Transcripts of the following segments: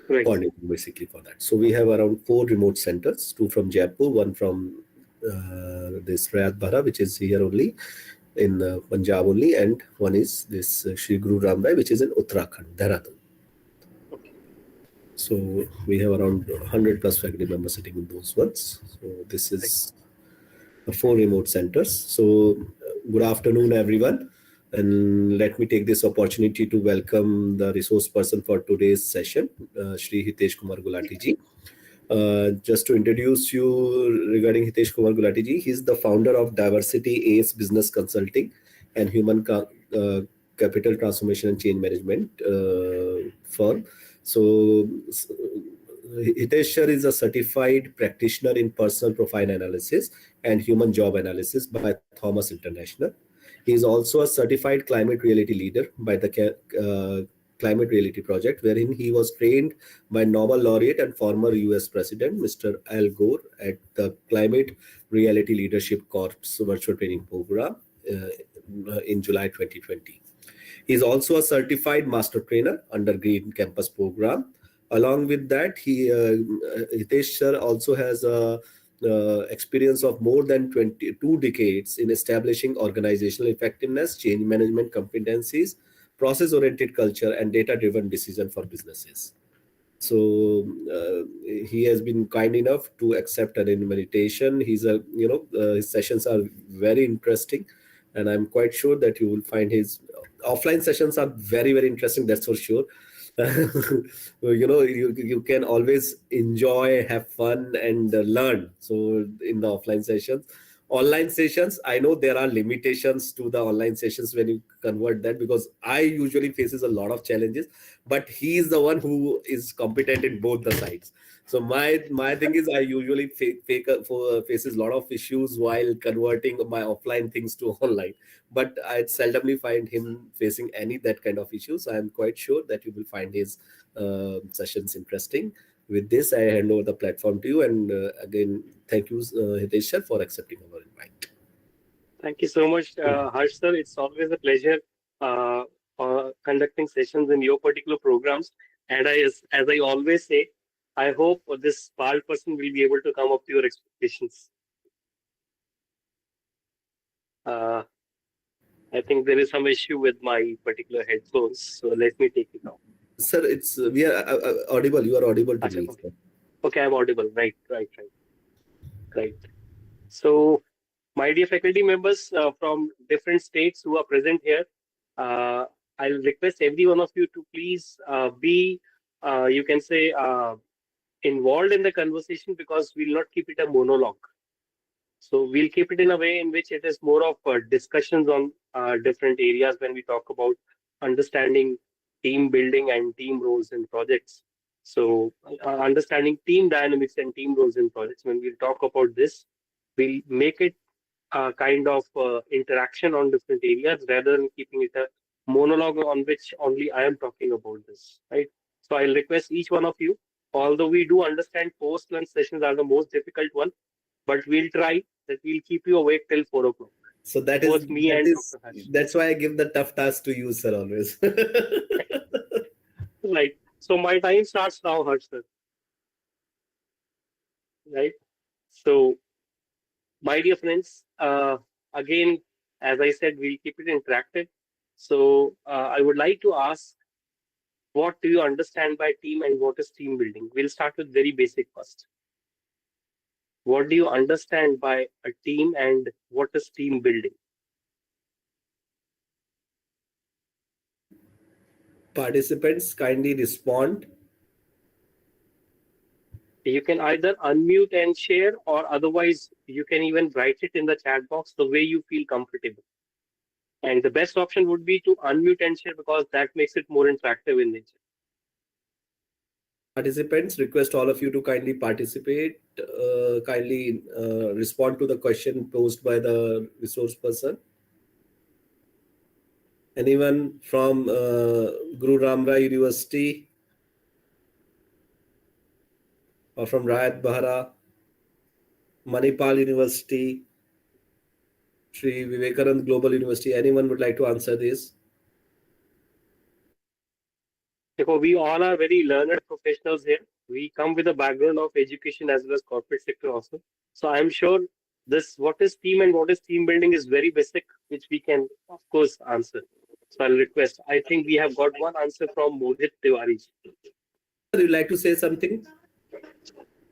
coordinating basically for that. So we have around 4 remote centers, 2 from Jaipur, 1 from this Rayat Bhara, which is here only in Punjab only, and 1 is this Shri Guru Ram Rai, which is in Uttarakhand, Dehradun. So we have around 100 plus faculty members sitting in those ones. So this is 4 remote centers. So good afternoon, everyone. And let me take this opportunity to welcome the resource person for today's session, Shri Hitesh Kumar Gulati ji. Just to introduce you regarding Hitesh Kumar Gulati ji, he's the founder of Diversity Ace Business Consulting and Human Capital Transformation and Change Management firm. So Hitesh sir is a certified practitioner in personal profile analysis and human job analysis by Thomas International. He is also a certified climate reality leader by the Climate Reality Project, wherein he was trained by Nobel laureate and former US President Mr. Al Gore at the Climate Reality Leadership Corps virtual training program in July 2020. He is also a certified master trainer under Green Campus program. Along with that, Hitesh sir also has a experience of more than 22 decades in establishing organizational effectiveness, change management competencies, process-oriented culture, and data-driven decision for businesses. So he has been kind enough to accept an invitation. His sessions are very interesting, and I'm quite sure that you will find his offline sessions are very, very interesting. That's for sure. You can always enjoy, have fun, and learn. So in the offline sessions, online sessions, I know there are limitations to the online sessions when you convert that, because I usually faces a lot of challenges, but he is the one who is competent in both the sides. So my thing is, I usually faces a lot of issues while converting my offline things to online, but I seldomly find him facing any that kind of issues. I am quite sure that you will find his sessions interesting. With this, I hand over the platform to you, and again, thank you, Hitesh sir, for accepting our invite. Thank you so much, Harsh sir. It's always a pleasure conducting sessions in your particular programs. And as I always say, I hope this smart person will be able to come up to your expectations. I think there is some issue with my particular headphones, so let me take it off. Sir, we are audible. You are audible to me. Okay, I'm audible. Right. So, my dear faculty members from different states who are present here, I'll request every one of you to please be, you can say, involved in the conversation, because we'll not keep it a monologue. So we'll keep it in a way in which it is more of discussions on different areas when we talk about understanding team building and team roles in projects. So understanding team dynamics and team roles in projects, when we'll talk about this, we'll make it a kind of interaction on different areas rather than keeping it a monologue on which only I am talking about this, right? So I'll request each one of you, although we do understand post-lunch sessions are the most difficult one, but we'll try that we'll keep you awake till 4 o'clock. So that's why I give the tough task to you, sir, always. Right. So my time starts now, Harsh sir. Right. So, my dear friends, again, as I said, we'll keep it interactive. So I would like to ask, what do you understand by team and what is team building? We'll start with very basic first. What do you understand by a team and what is team building? Participants kindly respond. You can either unmute and share, or otherwise you can even write it in the chat box the way you feel comfortable. And the best option would be to unmute and share, because that makes it more interactive in nature. Participants, request all of you to kindly participate, kindly respond to the question posed by the resource person. Anyone from Guru Ram Rai University or from Rayat Bahara, Manipal University, Sri Vivekanand Global University, anyone would like to answer this? Because we all are very learned professionals here. We come with a background of education as well as corporate sector also. So I'm sure this what is team and what is team building is very basic, which we can of course answer. So I'll request. I think we have got one answer from Mohit Tiwari. Would you like to say something?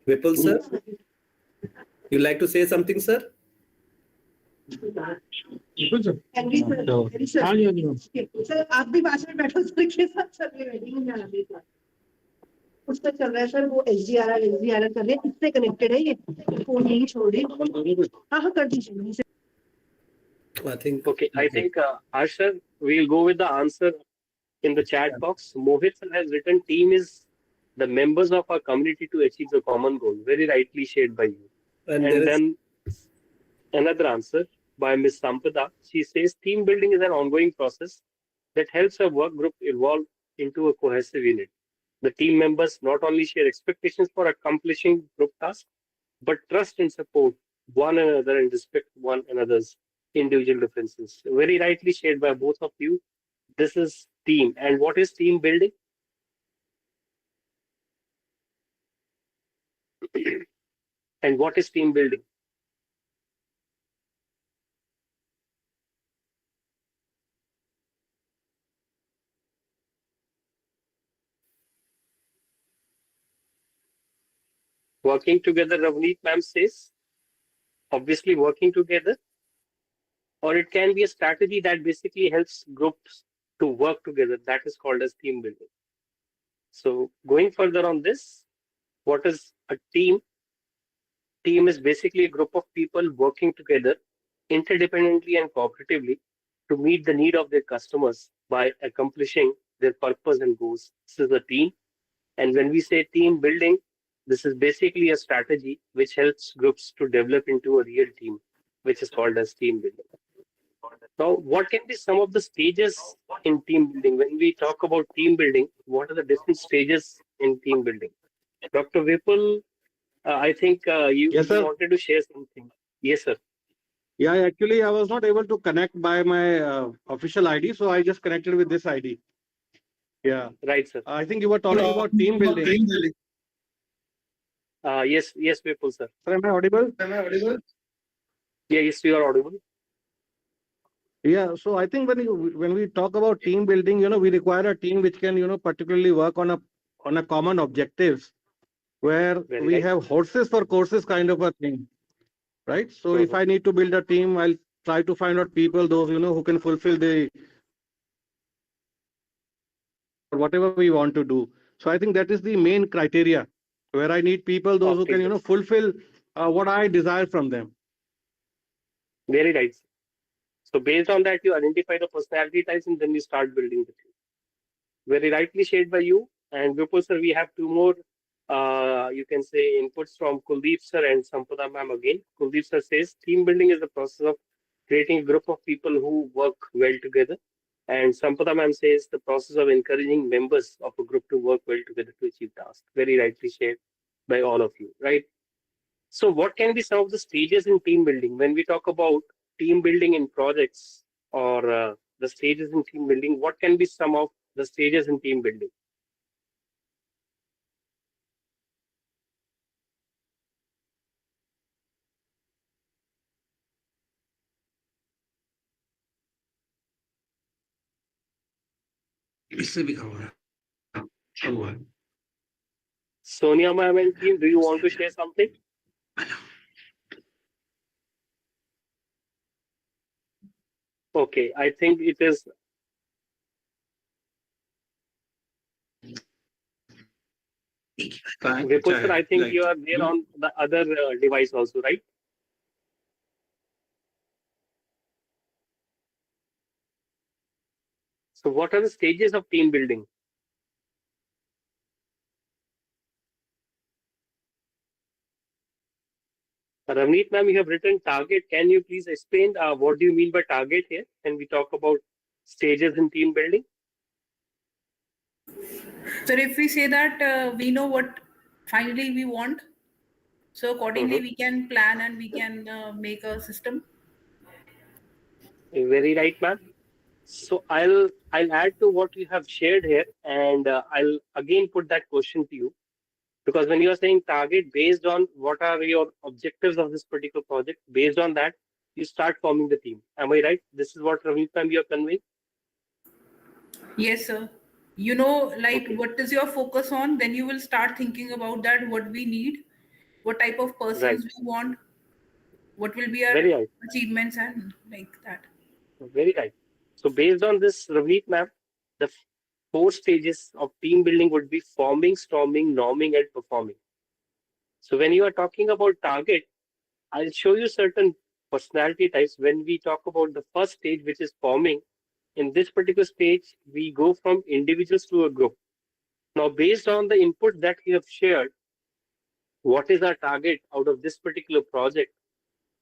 Vipul sir, you like to say something, sir? Sir आप भी पास में बैठो sir के साथ sir ये waiting में जाना है उस पर चल रहा है सर वो एचडीआरआर कर रहे हैं इससे कनेक्टेड है ये फोन यही छोड़ दे हाँ हाँ कर दीजिए I think. Okay, I think Harsh sir, we'll go with the answer in the chat box. Mohit sir has written team is the members of our community to achieve the common goal. Very rightly shared by you. And And there is then another answer by Ms. Sampada. She says team building is an ongoing process that helps a work group evolve into a cohesive unit. The team members not only share expectations for accomplishing group tasks, but trust and support one another and respect one another's individual differences. Very rightly shared by both of you. This is team. And what is team building? And what is team building? Working together, Ravneet ma'am says, obviously working together, or it can be a strategy that basically helps groups to work together. That is called as team building. So going further on this, what is a team? Team is basically a group of people working together interdependently and cooperatively to meet the need of their customers by accomplishing their purpose and goals. This is a team. And when we say team building, this is basically a strategy which helps groups to develop into a real team, which is called as team building. Now, what can be some of the stages in team building? When we talk about team building, what are the different stages in team building? Dr. Vipul, I think you, Yes, you sir. wanted to share something. Yes, sir. Yeah, actually, I was not able to connect by my official ID, so I just connected with this ID. Yeah, Right, sir. I think you were talking about team building. Yes, yes, Vipul, sir. Sir, am I audible? Yeah, yes, you are audible. Yeah, so I think when we talk about team building, we require a team which can, particularly work on a common objectives, where Very we right. have horses for courses kind of a thing, right? So if Mhm. I need to build a team, I'll try to find out people, those, who can fulfill the or whatever we want to do. So I think that is the main criteria where I need people, those who can, Optics. fulfill what I desire from them. Very right. So based on that, you identify the personality types and then you start building the team. Very rightly shared by you. And Vipul sir, we have two more, you can say, inputs from Kuldeep sir and Sampada ma'am again. Kuldeep sir says, team building is the process of creating a group of people who work well together. And Sampada ma'am says, the process of encouraging members of a group to work well together to achieve tasks. Very rightly shared by all of you, right? So what can be some of the stages in team building? When we talk about team building in projects or the stages in team building, what can be some of the stages in team building? इससे भी खबर हुआ है Sonia ma'am and team, do you want to share something? Okay, I think it is Vipul sir. I think you are there on the other device also, right? So what are the stages of team building? Ravneet ma'am, you have written target. Can you please explain what do you mean by target here when we talk about stages in team building? So if we say that we know what finally we want, so accordingly we can plan and we can make a system. Very right, ma'am. So I'll add to what you have shared here, and I'll again put that question to you. Because when you are saying target based on what are your objectives of this particular project, based on that, you start forming the team. Am I right? This is what Ravneet ma'am you are conveying? Yes, sir. You know, like Okay, what is your focus on? Then you will start thinking about that, what we need, what type of right. persons we want, what will be our Very right. achievements, and like that. Very right. So based on this, Ravneet ma'am, the four stages of team building would be forming, storming, norming, and performing. So when you are talking about target, I'll show you certain personality types. When we talk about the first stage, which is forming, in this particular stage, we go from individuals to a group. Now, based on the input that you have shared, what is our target out of this particular project,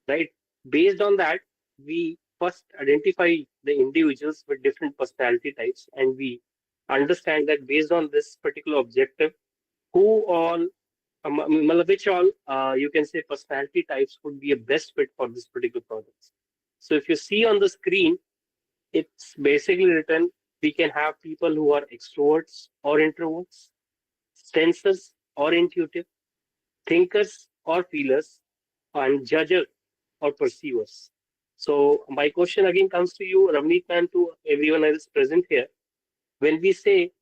right? Based on that, we first identify the individuals with different personality types, and we understand that based on this particular objective, who all, which all, you can say personality types would be a best fit for this particular project. So if you see on the screen, it's basically written, we can have people who are extroverts or introverts, sensors or intuitive, thinkers or feelers, and judger or perceivers. So my question again comes to you, Ravneet, and to everyone else present here. When we say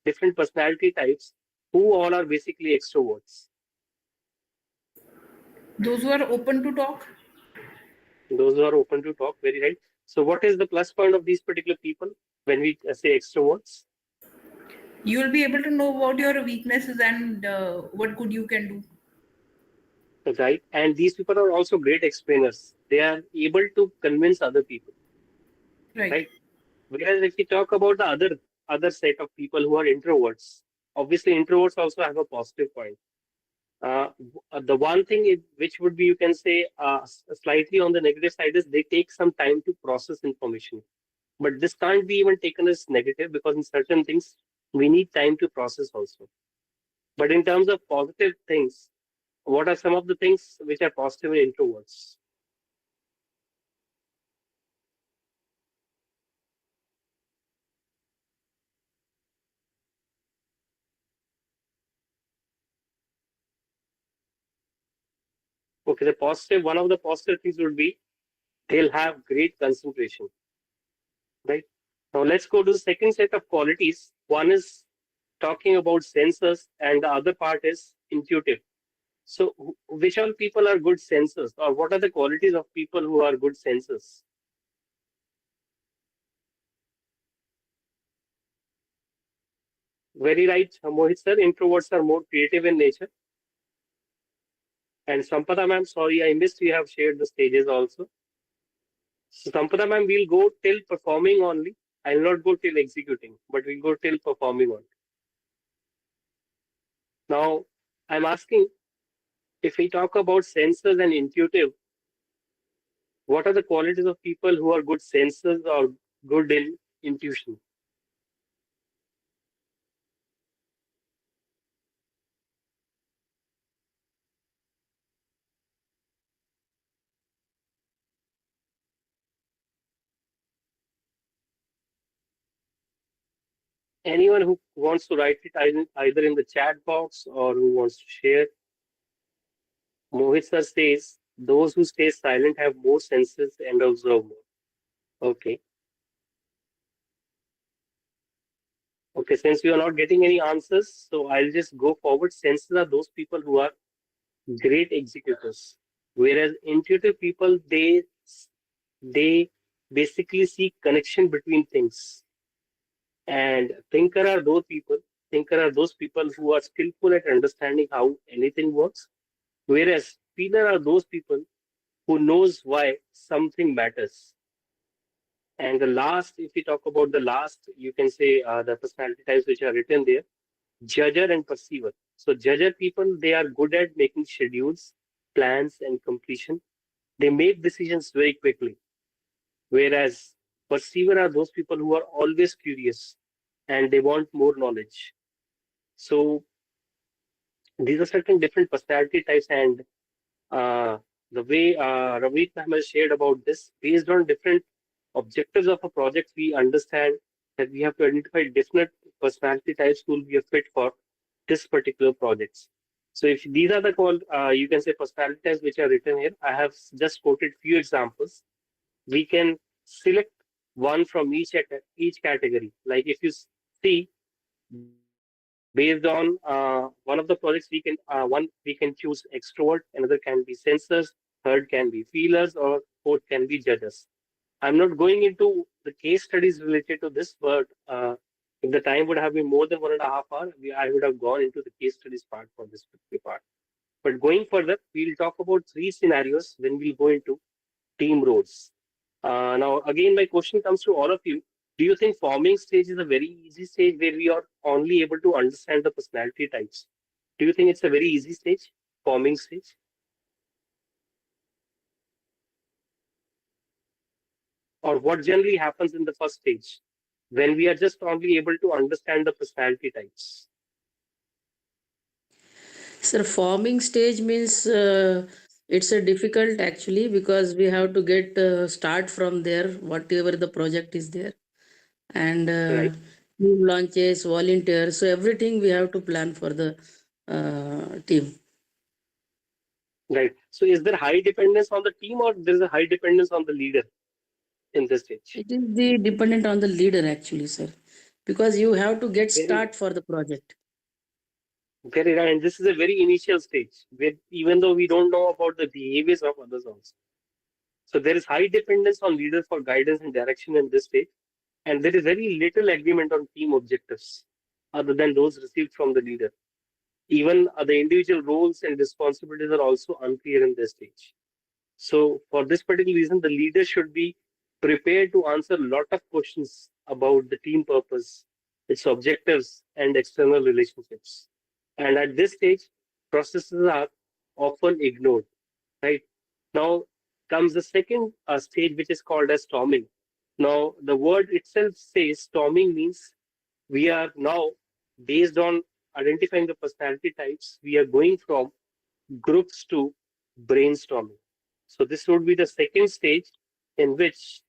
different personality types, who all are basically extroverts? Those who are open to talk, Those who are open to talk, very right. So what is the plus point of these particular people when we say extroverts? you will be able to know about your weaknesses and what good you can do. Right? And these people are also great explainers. They are able to convince other people, Right. right? Whereas if we talk about the other set of people who are introverts, obviously introverts also have a positive point. The one thing which would be, you can say, slightly on the negative side is they take some time to process information. But this can't be even taken as negative, because in certain things we need time to process also. But in terms of positive things, what are some of the things which are positive in introverts? Okay, one of the positive things would be they'll have great concentration, right? Now let's go to the second set of qualities. One is talking about sensors, and the other part is intuitive. So, which all people are good sensors, or what are the qualities of people who are good sensors? Very right, Mohit sir. Introverts are more creative in nature. And Sampada ma'am, sorry, I missed you have shared the stages also. So, Sampada ma'am, we'll go till performing only. I'll not go till executing, but we'll go till performing only. Now, I'm asking, if we talk about sensors and intuitive, what are the qualities of people who are good sensors or good in intuition? Anyone who wants to write it either in the chat box or who wants to share? Mohit sir says those who stay silent have more senses and observe more. Okay. Okay, since we are not getting any answers, so I'll just go forward. Senses are those people who are great executors, whereas intuitive people, they basically see connection between things. And thinker are those people who are skillful at understanding how anything works, whereas feeler are those people who knows why something matters. And the last, if we talk about the last, you can say the personality types which are written there, judger and perceiver. So judger people, they are good at making schedules, plans, and completion. They make decisions very quickly, whereas perceiver are those people who are always curious and they want more knowledge. So these are certain different personality types, and uh, the way Ravneet ma'am has shared about this, based on different objectives of a project, we understand that we have to identify different personality types who will be a fit for this particular projects. So if these are the called, you can say personality types which are written here. I have just quoted few examples. We can select one from each category. Like if you see, based on one of the projects, we can choose extrovert, another can be sensors, third can be feelers, or fourth can be judges. I'm not going into the case studies related to this, but if the time would have been more than 1.5 hours, I would have gone into the case studies part for this particular part. But going further, we'll talk about 3 scenarios when we go into team roles. Now, again, my question comes to all of you. Do you think forming stage is a very easy stage where we are only able to understand the personality types? Do you think it's a very easy stage, forming stage? Or what generally happens in the first stage when we are just only able to understand the personality types? Sir, forming stage means it's a difficult actually because we have to get start from there, whatever the project is there, and Right, team launches, volunteers. So everything we have to plan for the team. right. So is there high dependence on the team or there is a high dependence on the leader in this stage? It is the dependent on the leader actually, sir, because you have to get Very, start for the project. very right. And this is a very initial stage where even though we don't know about the behaviors of others also. So there is high dependence on leaders for guidance and direction in this stage. And there is very little agreement on team objectives other than those received from the leader. Even the individual roles and responsibilities are also unclear in this stage. So for this particular reason, the leader should be prepared to answer a lot of questions about the team purpose, its objectives, and external relationships. And at this stage, processes are often ignored. Right now comes the second stage, which is called as storming. Now, the word itself says storming means we are now, based on identifying the personality types, we are going from groups to brainstorming. So this would be the second stage in which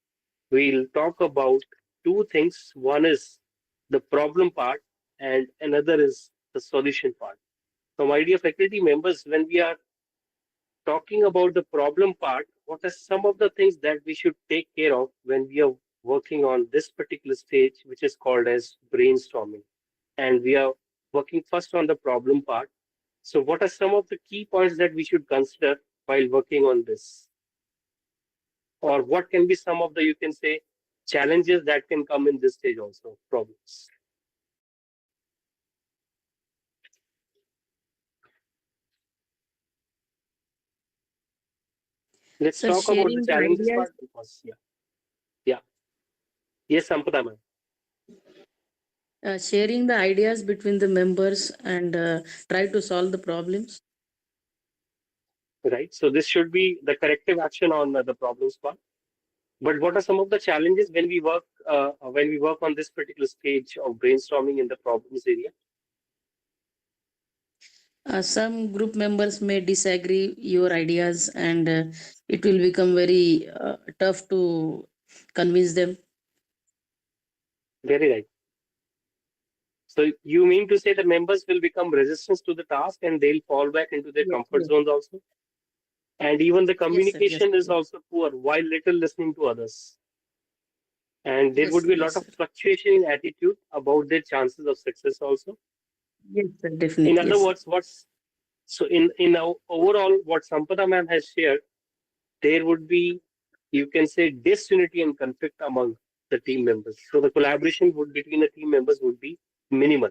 we'll talk about two things. One is the problem part and another is the solution part. So my dear faculty members, when we are talking about the problem part, what are some of the things that we should take care of when we are working on this particular stage, which is called as brainstorming? And we are working first on the problem part. So what are some of the key points that we should consider while working on this? Or what can be some of the, you can say, challenges that can come in this stage also, problems? Let's So talk about the sharing the challenges ideas, part because, yeah. Yes, Sampada ma'am. sharing the ideas between the members and try to solve the problems. Right. So this should be the corrective action on the problems part. But what are some of the challenges when we work on this particular stage of brainstorming in the problems area? Some group members may disagree your ideas, and it will become very tough to convince them. Very right. So you mean to say the members will become resistant to the task and they'll fall back into their Yes, comfort yes, zones also? And even the yes, sir. Yes, communication is yes, also poor while little listening to others. And there would be a yes, lot of sir. fluctuation in attitude about their chances of success also. Yes, sir. In Definitely, other yes, sir. words, in our overall what Sampada ma'am has shared, there would be, you can say, disunity and conflict among the team members. So the collaboration between the team members would be minimal.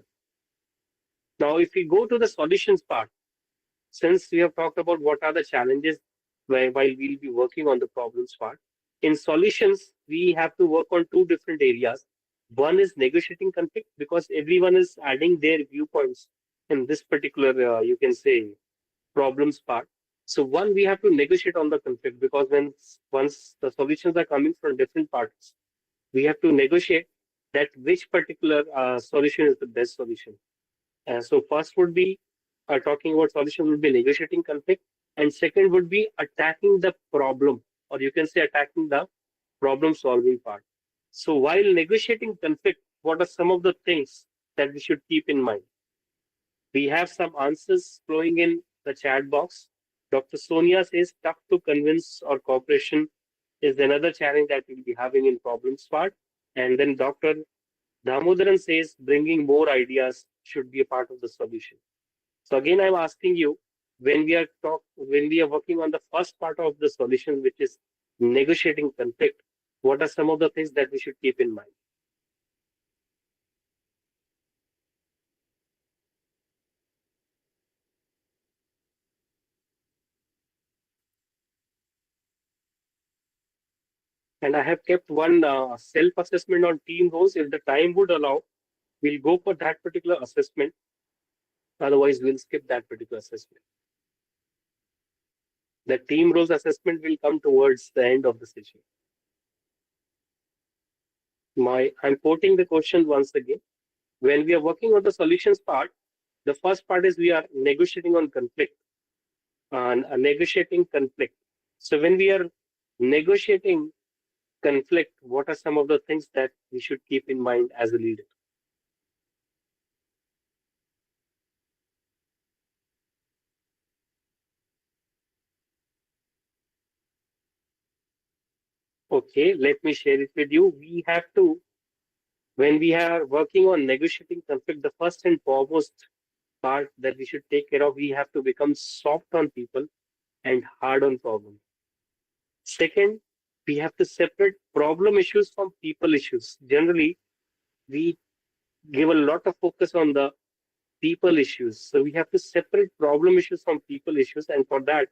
Now, if we go to the solutions part, since we have talked about what are the challenges while we'll be working on the problems part, in solutions, we have to work on two different areas. One is negotiating conflict because everyone is adding their viewpoints in this particular, you can say, problems part. So one, we have to negotiate on the conflict because once the solutions are coming from different parties, we have to negotiate that which particular solution is the best solution. So first would be talking about solution would be negotiating conflict, and second would be attacking the problem, or you can say attacking the problem solving part. So while negotiating conflict, what are some of the things that we should keep in mind? We have some answers flowing in the chat box. Dr. Sonia says tough to convince or cooperation is another challenge that we'll be having in problems part. And then Dr. Damodaran says bringing more ideas should be a part of the solution. So again, I'm asking you, when we are working on the first part of the solution, which is negotiating conflict, what are some of the things that we should keep in mind? And I have kept one self-assessment on team roles. If the time would allow, we'll go for that particular assessment. Otherwise, we'll skip that particular assessment. The team roles assessment will come towards the end of the session. I'm quoting the question once again. When we are working on the solutions part, the first part is we are negotiating on conflict. Negotiating conflict. So when we are negotiating conflict, what are some of the things that we should keep in mind as a leader? Okay, let me share it with you. When we are working on negotiating conflict, the first and foremost part that we should take care of, we have to become soft on people and hard on problem. Second, we have to separate problem issues from people issues. Generally, we give a lot of focus on the people issues. So we have to separate problem issues from people issues. And for that,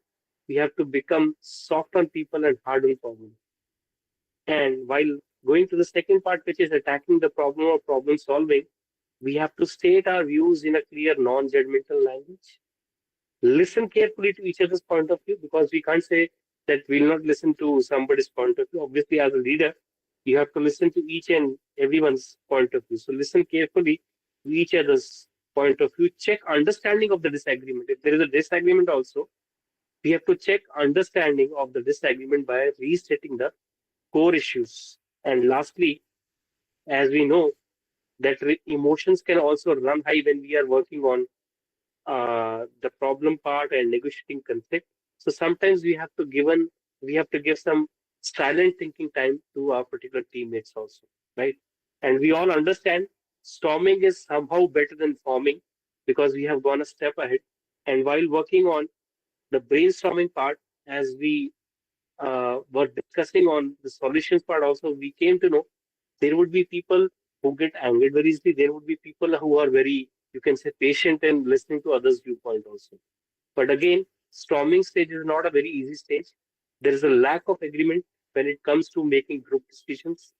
we have to become soft on people and hard on problem. And while going to the second part, which is attacking the problem or problem solving, we have to state our views in a clear, non-judgmental language. Listen carefully to each other's point of view, because we can't say that we'll not listen to somebody's point of view. Obviously, as a leader, you have to listen to each and everyone's point of view. So listen carefully to each other's point of view. Check understanding of the disagreement. If there is a disagreement also, we have to check understanding of the disagreement by restating the core issues. And lastly, as we know, that emotions can also run high when we are working on the problem part and negotiating conflict. So sometimes we have to give some silent thinking time to our particular teammates also, right? And we all understand storming is somehow better than forming, because we have gone a step ahead. And while working on the brainstorming part, as we were discussing on the solutions part also, we came to know there would be people who get angered very easily. There would be people who are very, you can say, patient and listening to others' viewpoint also. But again, storming stage is not a very easy stage. There is a lack of agreement when it comes to making group decisions,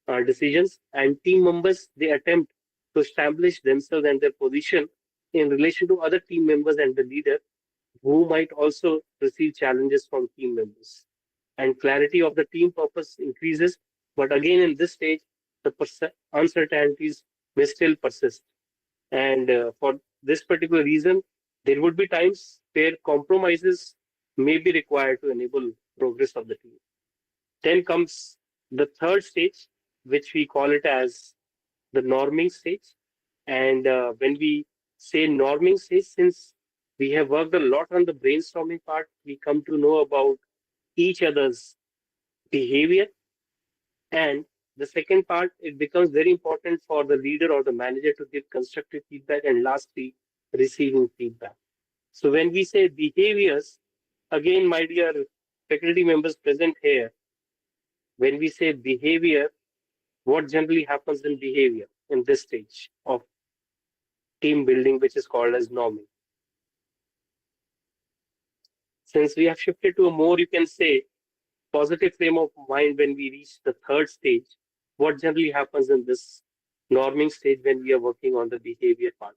and team members, they attempt to establish themselves and their position in relation to other team members and the leader, who might also receive challenges from team members. And clarity of the team purpose increases. But again, in this stage, the uncertainties may still persist. And for this particular reason, there would be times where compromises may be required to enable progress of the team. Then comes the third stage, which we call it as the norming stage. And when we say norming stage, since we have worked a lot on the brainstorming part, we come to know about each other's behavior. And the second part, it becomes very important for the leader or the manager to give constructive feedback, and lastly, receiving feedback. So when we say behaviors, again, my dear faculty members present here, when we say behavior, what generally happens in behavior in this stage of team building, which is called as norming? Since we have shifted to a more, you can say, positive frame of mind when we reach the third stage, what generally happens in this norming stage when we are working on the behavior part?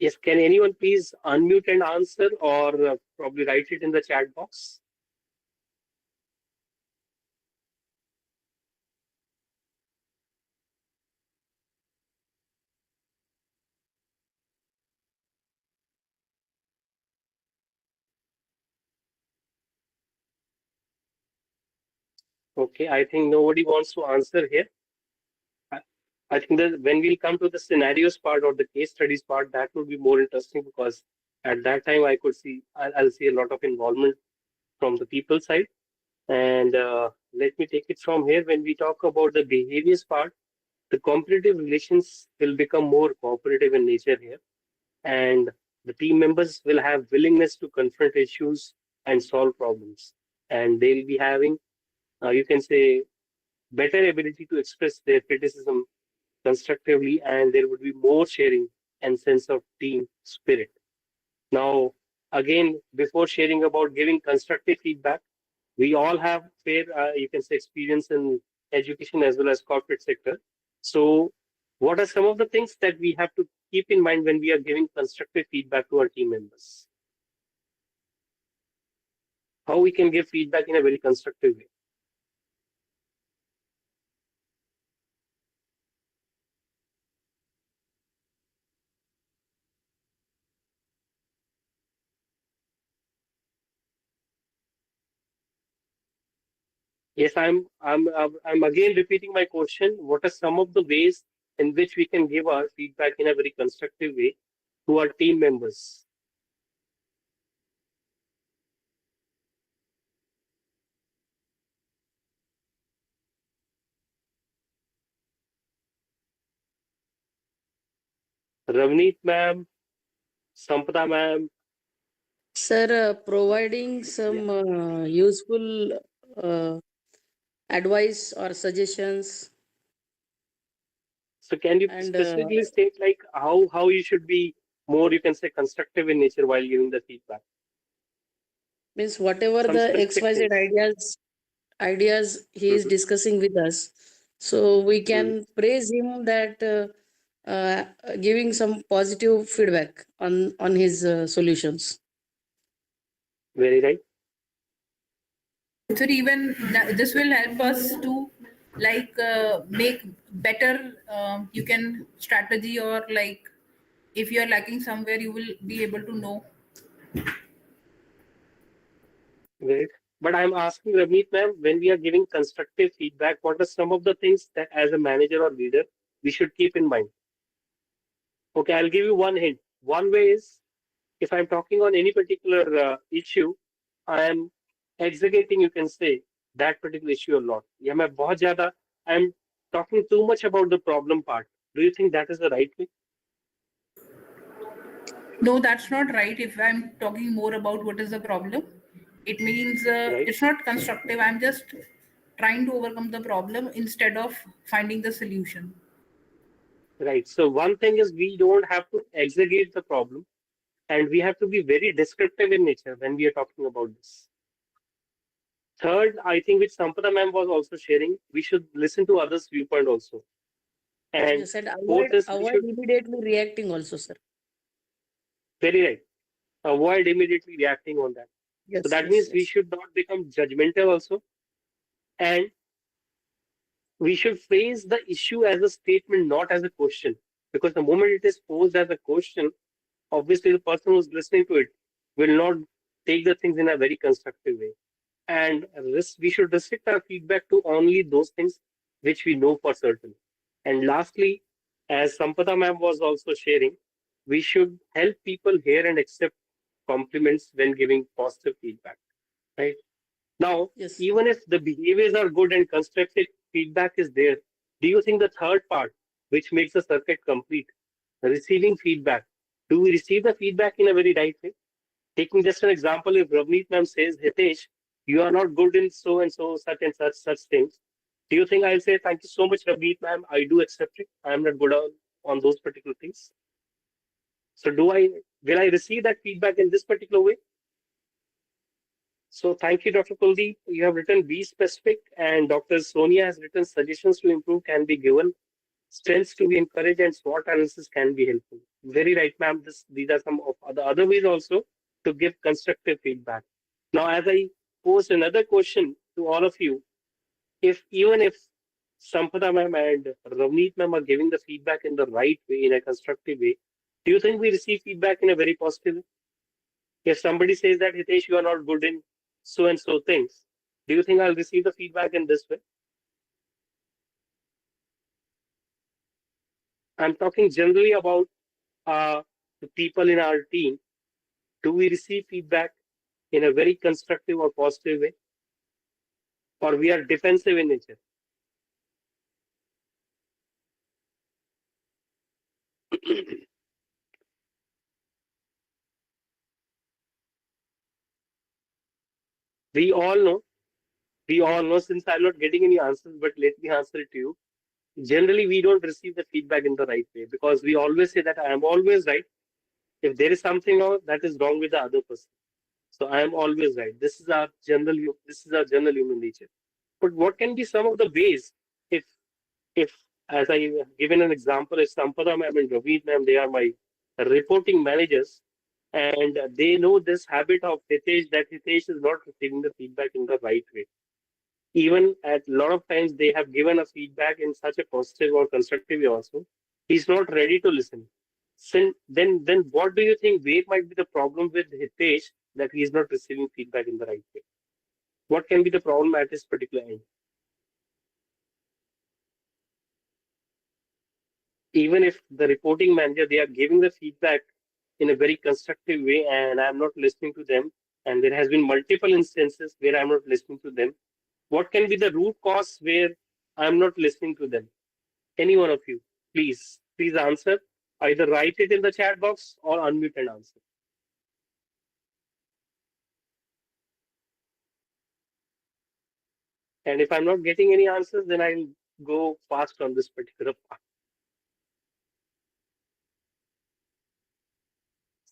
Yes, can anyone please unmute and answer, or probably write it in the chat box? Okay, I think nobody wants to answer here. I I think that when we come to the scenarios part or the case studies part, that would be more interesting because at that time I could see I'll see a lot of involvement from the people side. And let me take it from here. When we talk about the behaviors part, the competitive relations will become more cooperative in nature here, and the team members will have willingness to confront issues and solve problems, and they'll be having, you can say, better ability to express their criticism constructively, and there would be more sharing and sense of team spirit. Now, again, before sharing about giving constructive feedback, we all have fair, you can say, experience in education as well as corporate sector. So, what are some of the things that we have to keep in mind when we are giving constructive feedback to our team members? How we can give feedback in a very constructive way? Yes, I'm again repeating my question. What are some of the ways in which we can give our feedback in a very constructive way to our team members? Ravneet ma'am, Sampada ma'am. Sir, providing some useful advice or suggestions, So can you and specifically state like how you should be more, you can say, constructive in nature while giving the feedback? means whatever Some the specific XYZ things. ideas he is Mhm. discussing with us, so we Mhm. can praise him that giving some positive feedback on his solutions. Very right. So even this will help us to like make better you can strategy, or like if you are lacking somewhere you will be able to know. Great. But I'm asking Ravneet ma'am, when we are giving constructive feedback, what are some of the things that as a manager or leader we should keep in mind? Okay, I'll give you one hint. One way is if I'm talking on any particular issue, I am executing, you can say, that particular issue a lot. Yeah, मैं बहुत ज़्यादा, I'm talking too much about the problem part. Do you think that is the right way? No, that's not right. If I'm talking more about what is the problem, it means Right? it's not constructive. I'm just trying to overcome the problem instead of finding the solution. Right. So one thing is we don't have to exaggerate the problem, and we have to be very descriptive in nature when we are talking about this. Third, I think which Sampada ma'am was also sharing, we should listen to others' viewpoint also. And Yes, and fourth is we avoid should, immediately reacting also, sir. very right, avoid immediately reacting on that. So Yes, that yes, means we yes. should not become judgmental also. And we should phrase the issue as a statement, not as a question. Because the moment it is posed as a question, obviously the person who's listening to it will not take the things in a very constructive way. And we should restrict our feedback to only those things which we know for certain. And lastly, as Sampada ma'am was also sharing, we should help people hear and accept compliments when giving positive feedback. Right? Now, Yes. even if the behaviors are good and constructive feedback is there, do you think the third part, which makes the circuit complete, receiving feedback, do we receive the feedback in a very right way? Taking just an example, if Ravneet ma'am says, Hitesh, you are not good in so and so, such and such things, do you think I'll say, thank you so much, Ravneet ma'am, I do accept it. I am not good on those particular things. So will I receive that feedback in this particular way? So thank you, Dr. Kuldeep. You have written be specific, and Dr. Sonia has written suggestions to improve can be given, strengths to be encouraged, and SWOT analysis can be helpful. Very right, ma'am. These are some of the other ways also to give constructive feedback. Now, as I pose another question to all of you, even if Sampada ma'am and Ravneet ma'am are giving the feedback in the right way, in a constructive way, do you think we receive feedback in a very positive way? If somebody says that, Hitesh, you are not good in so and so things, Do you think I'll receive the feedback in this way? I'm talking generally about the people in our team. Do we receive feedback in a very constructive or positive way, or we are defensive in nature? we all know, since I'm not getting any answers, but let me answer it to you. Generally, we don't receive the feedback in the right way because we always say that I am always right. If there is something wrong, that is wrong with the other person. So I am always right. This is our general human nature. But what can be some of the ways if if as I have given an example, if Sampada ma'am and Ravi ma'am, they are my reporting managers, and they know this habit of Hitesh that Hitesh is not receiving the feedback in the right way. Even at a lot of times they have given a feedback in such a positive or constructive way also. He's not ready to listen. Then what do you think where might be the problem with Hitesh that he is not receiving feedback in the right way? What can be the problem at this particular end? Even if the reporting manager, they are giving the feedback in a very constructive way and I'm not listening to them, and there has been multiple instances where I'm not listening to them, what can be the root cause where I'm not listening to them? Any one of you, please answer. Either write it in the chat box or unmute and answer. And if I'm not getting any answers, then I'll go fast on this particular part.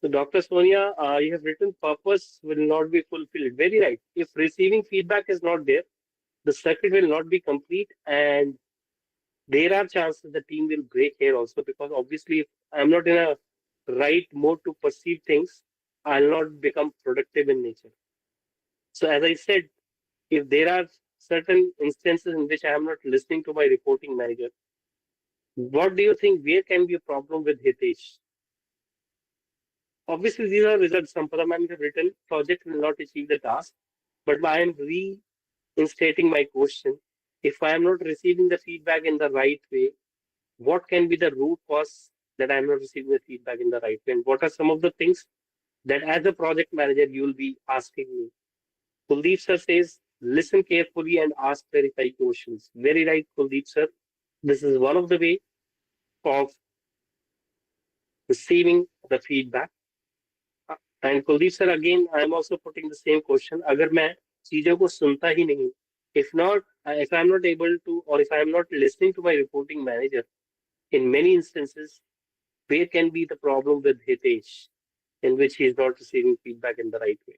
So Dr. Sonia, you have written purpose will not be fulfilled. Very right. If receiving feedback is not there, the circuit will not be complete, and there are chances the team will break here also, because obviously if I'm not in a right mode to perceive things, I'll not become productive in nature. So as I said, if there are certain instances in which I am not listening to my reporting manager, what do you think where can be a problem with Hitesh? Obviously, these are results. Sampada ma'am have written, project will not achieve the task, but I am reinstating my question. If I am not receiving the feedback in the right way, what can be the root cause that I am not receiving the feedback in the right way? And what are some of the things that as a project manager you will be asking me? Kuldeep sir says, listen carefully and ask clarifying questions. Very right, Kuldeep sir. This is one of the way of receiving the feedback. And Kuldeep sir, again, I am also putting the same question. अगर मैं चीजों को सुनता ही नहीं, if I am not able to, or if I am not listening to my reporting manager, in many instances, where can be the problem with Hitesh, in which he is not receiving feedback in the right way?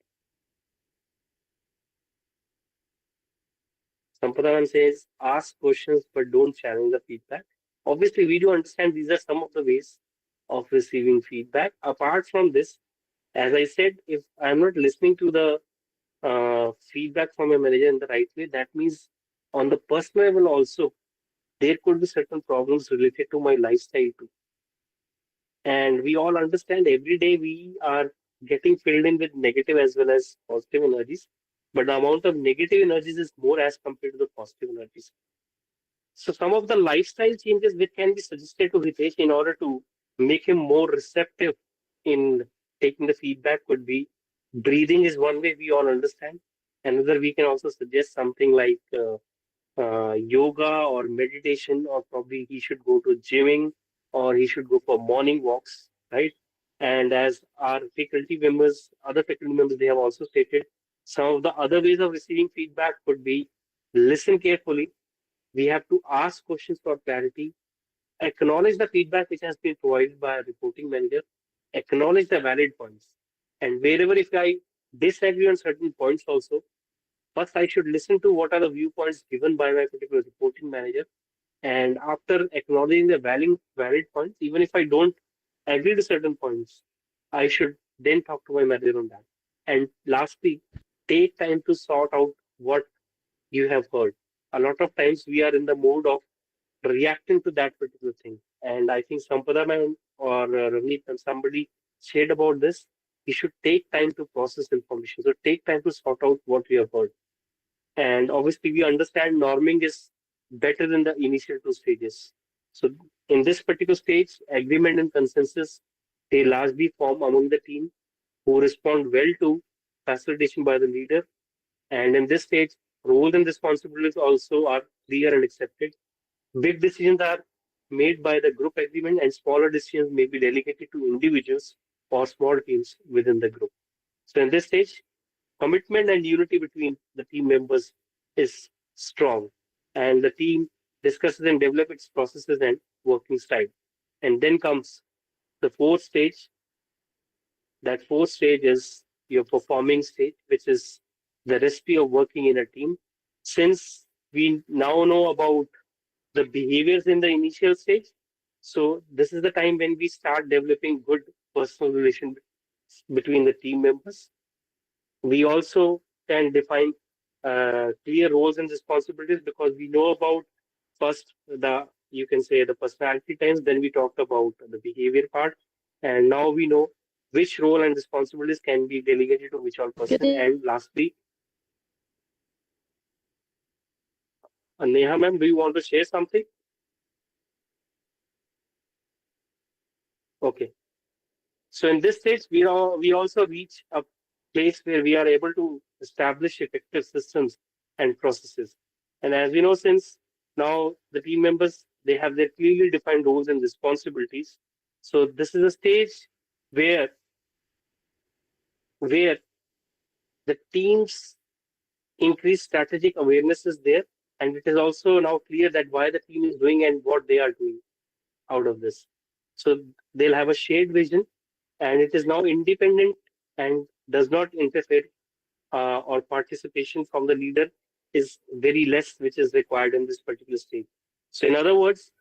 Sampadan says, ask questions but don't challenge the feedback. Obviously, we do understand these are some of the ways of receiving feedback. Apart from this, as I said, if I'm not listening to the feedback from a manager in the right way, that means on the personal level also, there could be certain problems related to my lifestyle too. And we all understand every day we are getting filled in with negative as well as positive energies, but the amount of negative energies is more as compared to the positive energies. So some of the lifestyle changes which can be suggested to Hitesh in order to make him more receptive in taking the feedback could be breathing is one way we all understand. Another, we can also suggest something like yoga or meditation, or probably he should go to gymming, or he should go for morning walks, right? And as our faculty members, other faculty members, they have also stated, some of the other ways of receiving feedback could be listen carefully. We have to ask questions for clarity, acknowledge the feedback which has been provided by a reporting manager, acknowledge the valid points. And wherever if I disagree on certain points also, first I should listen to what are the viewpoints given by my particular reporting manager. And after acknowledging the valid points, even if I don't agree to certain points, I should then talk to my manager on that. And lastly, take time to sort out what you have heard. A lot of times we are in the mode of reacting to that particular thing. And I think Sampada man or Ravneet and somebody shared about this. You should take time to process information. So take time to sort out what you have heard. And obviously, we understand norming is better than the initial two stages. So in this particular stage, agreement and consensus, they largely form among the team who respond well to facilitation by the leader. And in this stage, roles and responsibilities also are clear and accepted. Big decisions are made by the group agreement, and smaller decisions may be delegated to individuals or small teams within the group. So in this stage, commitment and unity between the team members is strong, and the team discusses and develops its processes and working style. And then comes the fourth stage. That fourth stage is your performing stage, which is the recipe of working in a team. Since we now know about the behaviors in the initial stage, so this is the time when we start developing good personal relation between the team members. We also can define clear roles and responsibilities because we know about first the, you can say, the personality types, then we talked about the behavior part, and now we know which role and responsibilities can be delegated to which all person. And lastly, Neha ma'am, do you want to share something? Okay. So in this stage, we also reach a place where we are able to establish effective systems and processes. And as we know, since now the team members, they have their clearly defined roles and responsibilities. So this is a stage where where the team's increased strategic awareness is there, and it is also now clear that why the team is doing and what they are doing out of this. So they'll have a shared vision, and it is now independent and does not interfere, or participation from the leader is very less, which is required in this particular stage. So in other words,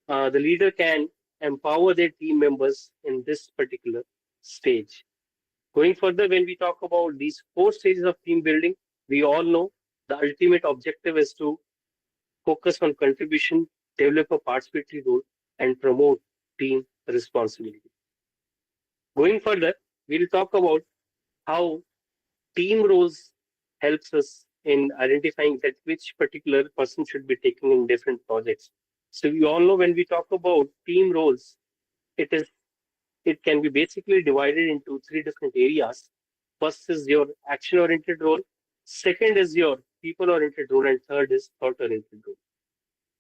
the leader can empower their team members in this particular stage. Going further, when we talk about these four stages of team building, we all know the ultimate objective is to focus on contribution, develop a participatory role, and promote team responsibility. Going further, we'll talk about how team roles helps us in identifying that which particular person should be taking in different projects. So we all know when we talk about team roles, it it can be basically divided into three different areas. First is your action-oriented role, second is your people-oriented role, and third is thought-oriented role.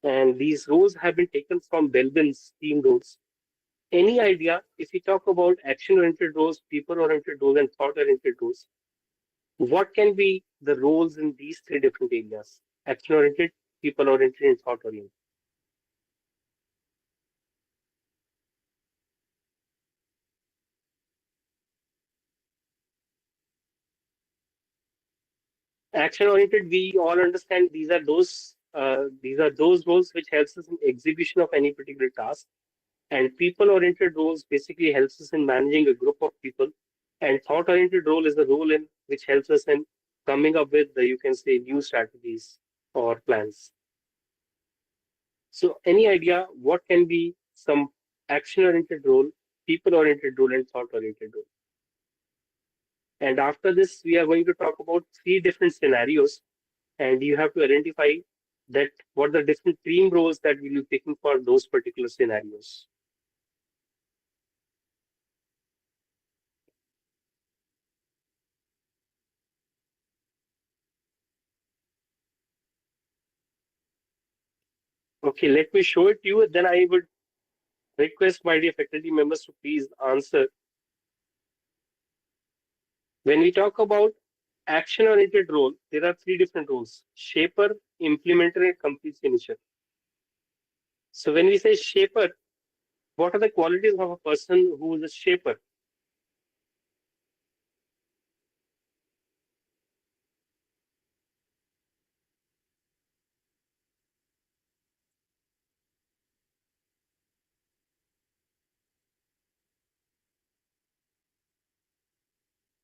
And these roles have been taken from Belbin's team roles. Any idea if we talk about action-oriented roles, people-oriented roles, and thought-oriented roles? What can be the roles in these three different areas? Action-oriented, people-oriented, and thought-oriented. Action-oriented, we all understand these are those roles which helps us in execution of any particular task. And people-oriented roles basically helps us in managing a group of people. And thought-oriented role is the role in which helps us in coming up with the, you can say, new strategies or plans. So any idea what can be some action-oriented role, people-oriented role, and thought-oriented role? And after this, we are going to talk about three different scenarios, and you have to identify that what the different team roles that we'll be picking for those particular scenarios. Okay, let me show it to you. Then I would request my dear faculty members to please answer. When we talk about action-oriented role, there are three different roles: shaper, implementer, and complete finisher. So when we say shaper, what are the qualities of a person who is a shaper?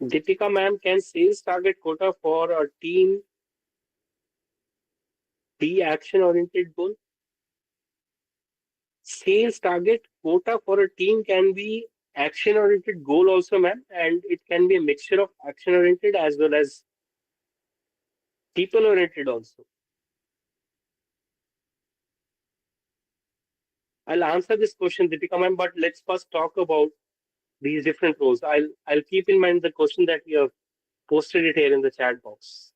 Deepika ma'am, can sales target quota for a team be action-oriented goal? Sales target quota for a team can be action-oriented goal also, ma'am, and it can be a mixture of action-oriented as well as People-oriented also. I'll answer this question, Deepika ma'am, but let's first talk about these different roles. I'll keep in mind the question that you have posted it here in the chat box.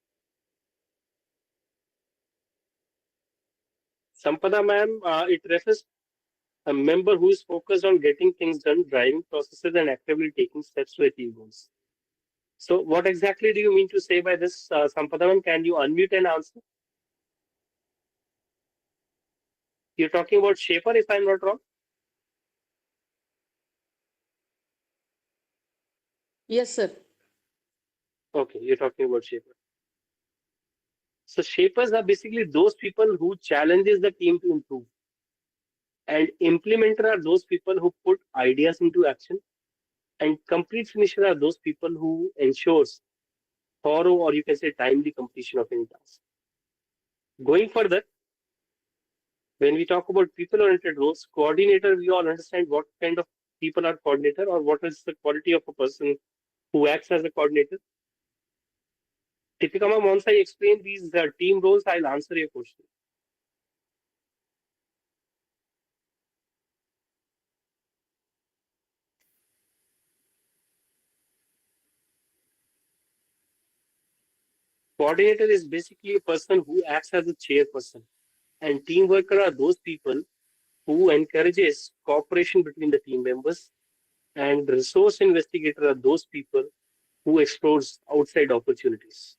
Sampada ma'am, it refers a member who is focused on getting things done, driving processes, and actively taking steps to achieve goals. So, what exactly do you mean to say by this, Sampada ma'am? Can you unmute and answer? You're talking about Shaper, if I'm not wrong. Yes, sir. Okay, you're talking about Shaper. So, Shapers are basically those people who challenges the team to improve. And implementer are those people who put ideas into action. And complete finisher are those people who ensures thorough, or you can say timely completion of any task. Going further, when we talk about people-oriented roles, coordinator, we all understand what kind of people are coordinator, or what is the quality of a person who acts as a coordinator. Deepika ma'am, once I explain these team roles, I'll answer your question. Coordinator is basically a person who acts as a chairperson, and team worker are those people who encourages cooperation between the team members, and resource investigator are those people who explores outside opportunities.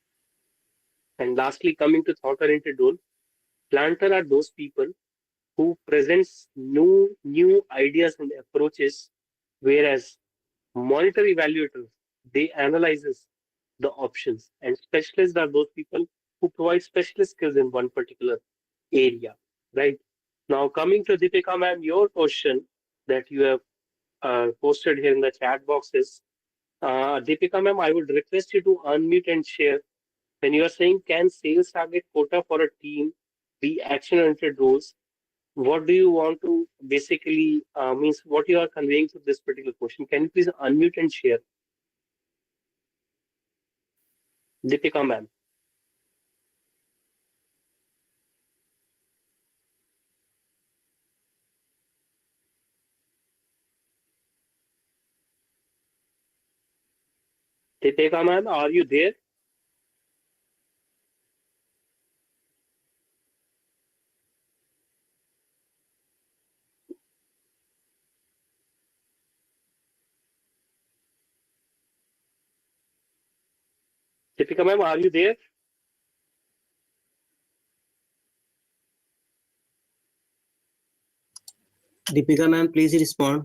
And lastly, coming to thought-oriented role, planter are those people who presents new ideas and approaches, whereas monitor evaluators, they analyzes the options, and specialists are those people who provide specialist skills in one particular area, right? Now, coming to Deepika ma'am, your question that you have posted here in the chat boxes, Deepika ma'am, I would request you to unmute and share. When you are saying, can sales target quota for a team be action-oriented roles? What do you want to basically means what you are conveying to this particular question? Can you please unmute and share? Deepika ma'am. Deepika ma'am, are you there? Deepika ma'am, are you there? Deepika ma'am, please respond.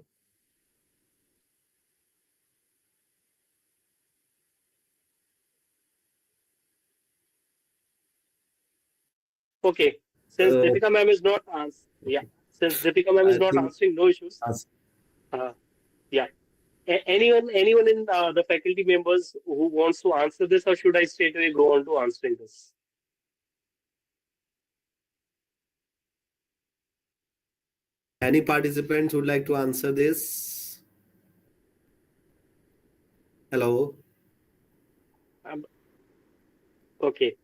Okay. Since Uh, Deepika ma'am is not since Deepika ma'am is I not think answering, no issues. Yeah. Anyone in the faculty members who wants to answer this, or should I straight away go on to answering this? any participants would like to answer this? Hello. Okay.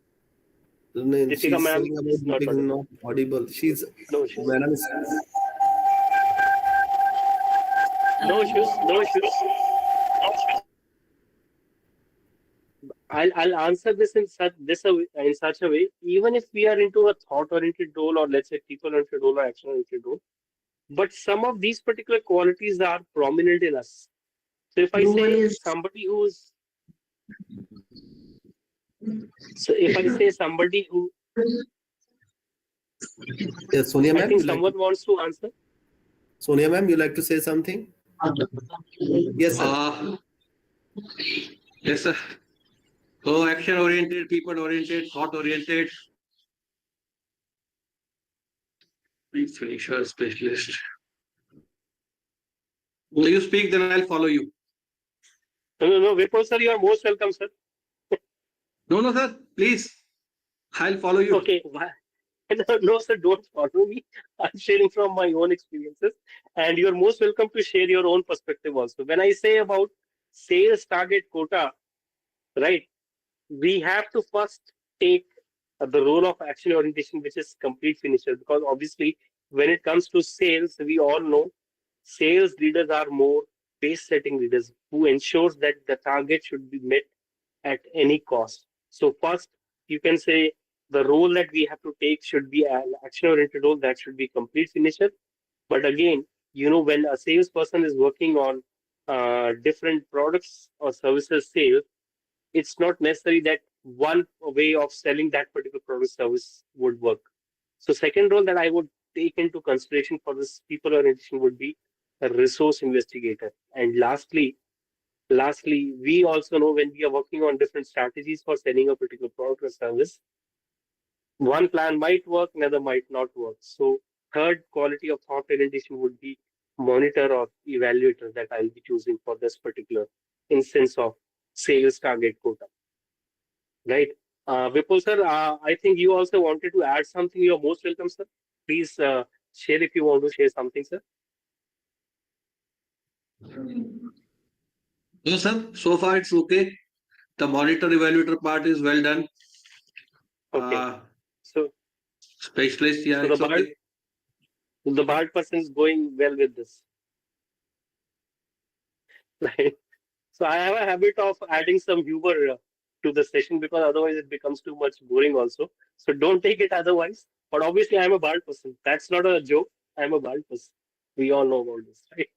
No, Deepika she's ma'am saying is about not being audible. not audible. She's No issues. madam is No issues. No issues. I'll answer this in such a way. Even if we are into a thought-oriented role, or let's say people-oriented role or action-oriented role, but some of these particular qualities are prominent in us. So if I say somebody who's if I say somebody who, yes, Sonia I ma'am, think you like someone wants to answer. Sonia ma'am, you like to say something? Yes, sir. Yes, sir. So action oriented, people oriented, thought oriented. Please finisher specialist. So you speak, then I'll follow you. No, Vipul sir, you are most welcome, sir. No, sir. Please, I'll follow you. Okay, no, sir, don't follow me. I'm sharing from my own experiences, and you're most welcome to share your own perspective also. When I say about sales target quota, right, we have to first take the role of action orientation, which is complete finisher. Because obviously, when it comes to sales, we all know sales leaders are more pace setting leaders who ensures that the target should be met at any cost. So first, you can say the role that we have to take should be an action oriented role that should be complete finisher. But again, when a salesperson is working on different products or services sale, it's not necessary that one way of selling that particular product service would work. So second role that I would take into consideration for this people orientation would be a resource investigator. And lastly, we also know when we are working on different strategies for selling a particular product or service, one plan might work, another might not work. So third quality of thought orientation would be monitor or evaluator that I'll be choosing for this particular instance of sales target quota. Right. Vipul sir, I think you also wanted to add something. You're most welcome, sir. Please share if you want to share something, sir. No, sir. So far, it's okay. The monitor evaluator part is well done. Okay. So Specialist, yeah, so it's okay. the bard person is going well with this. Right. So I have a habit of adding some humor to the session because otherwise it becomes too much boring also. So don't take it otherwise. But obviously I'm a bald person. That's not a joke. I'm a bald person. We all know about this, right?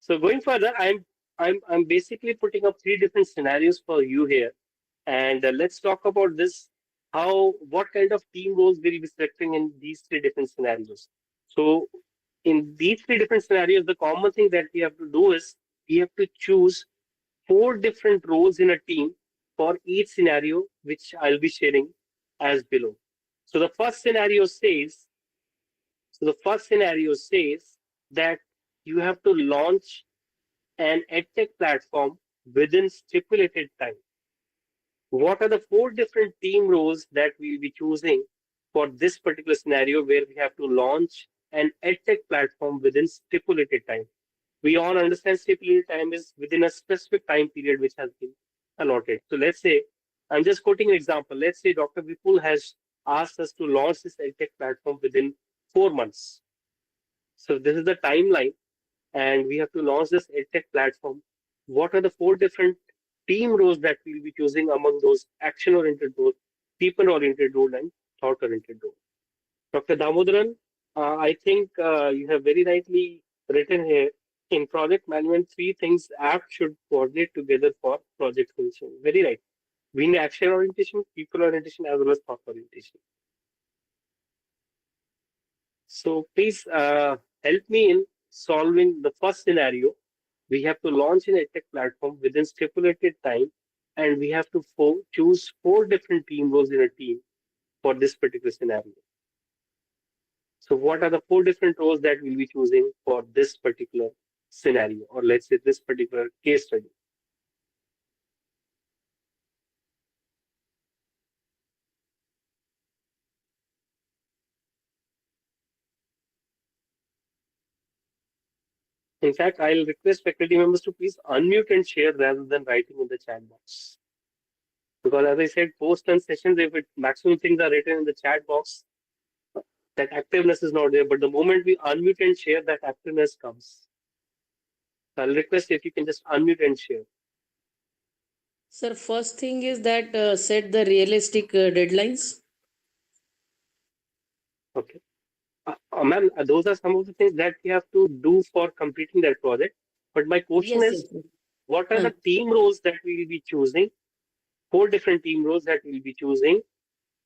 So going further, I'm basically putting up three different scenarios for you here, and let's talk about this. What kind of team roles will be selecting in these three different scenarios? So in these three different scenarios, the common thing that we have to do is we have to choose four different roles in a team for each scenario, which I'll be sharing as below. So the first scenario says, that you have to launch an edtech platform within stipulated time. What are the four different team roles that we'll be choosing for this particular scenario where we have to launch an edtech platform within stipulated time? We all understand stipulated time is within a specific time period which has been allotted. So let's say, I'm just quoting an example. Let's say Dr. Vipul has asked us to launch this edtech platform within 4 months. So this is the timeline, and we have to launch this edtech platform. What are the four different team roles that we'll be choosing among those action-oriented roles, people-oriented role, and thought-oriented role? Dr. Damodaran, I think you have very rightly written here, in project management, three things app should coordinate together for project function. Very right. We need action orientation, people orientation, as well as thought orientation. So please help me in solving the first scenario. We have to launch an edtech platform within stipulated time, and we have to choose four different team roles in a team for this particular scenario. So what are the four different roles that we'll be choosing for this particular scenario, or let's say this particular case study? In fact, I'll request faculty members to please unmute and share rather than writing in the chat box. Because as I said, post and sessions, if maximum things are written in the chat box, that activeness is not there. But the moment we unmute and share, that activeness comes. So I'll request if you can just unmute and share. Sir, first thing is that set the realistic deadlines. Okay. Ma'am, those are some of the things that we have to do for completing that project. But my question Yes, is, yes. what are the team roles that we will be choosing? Four different team roles that we will be choosing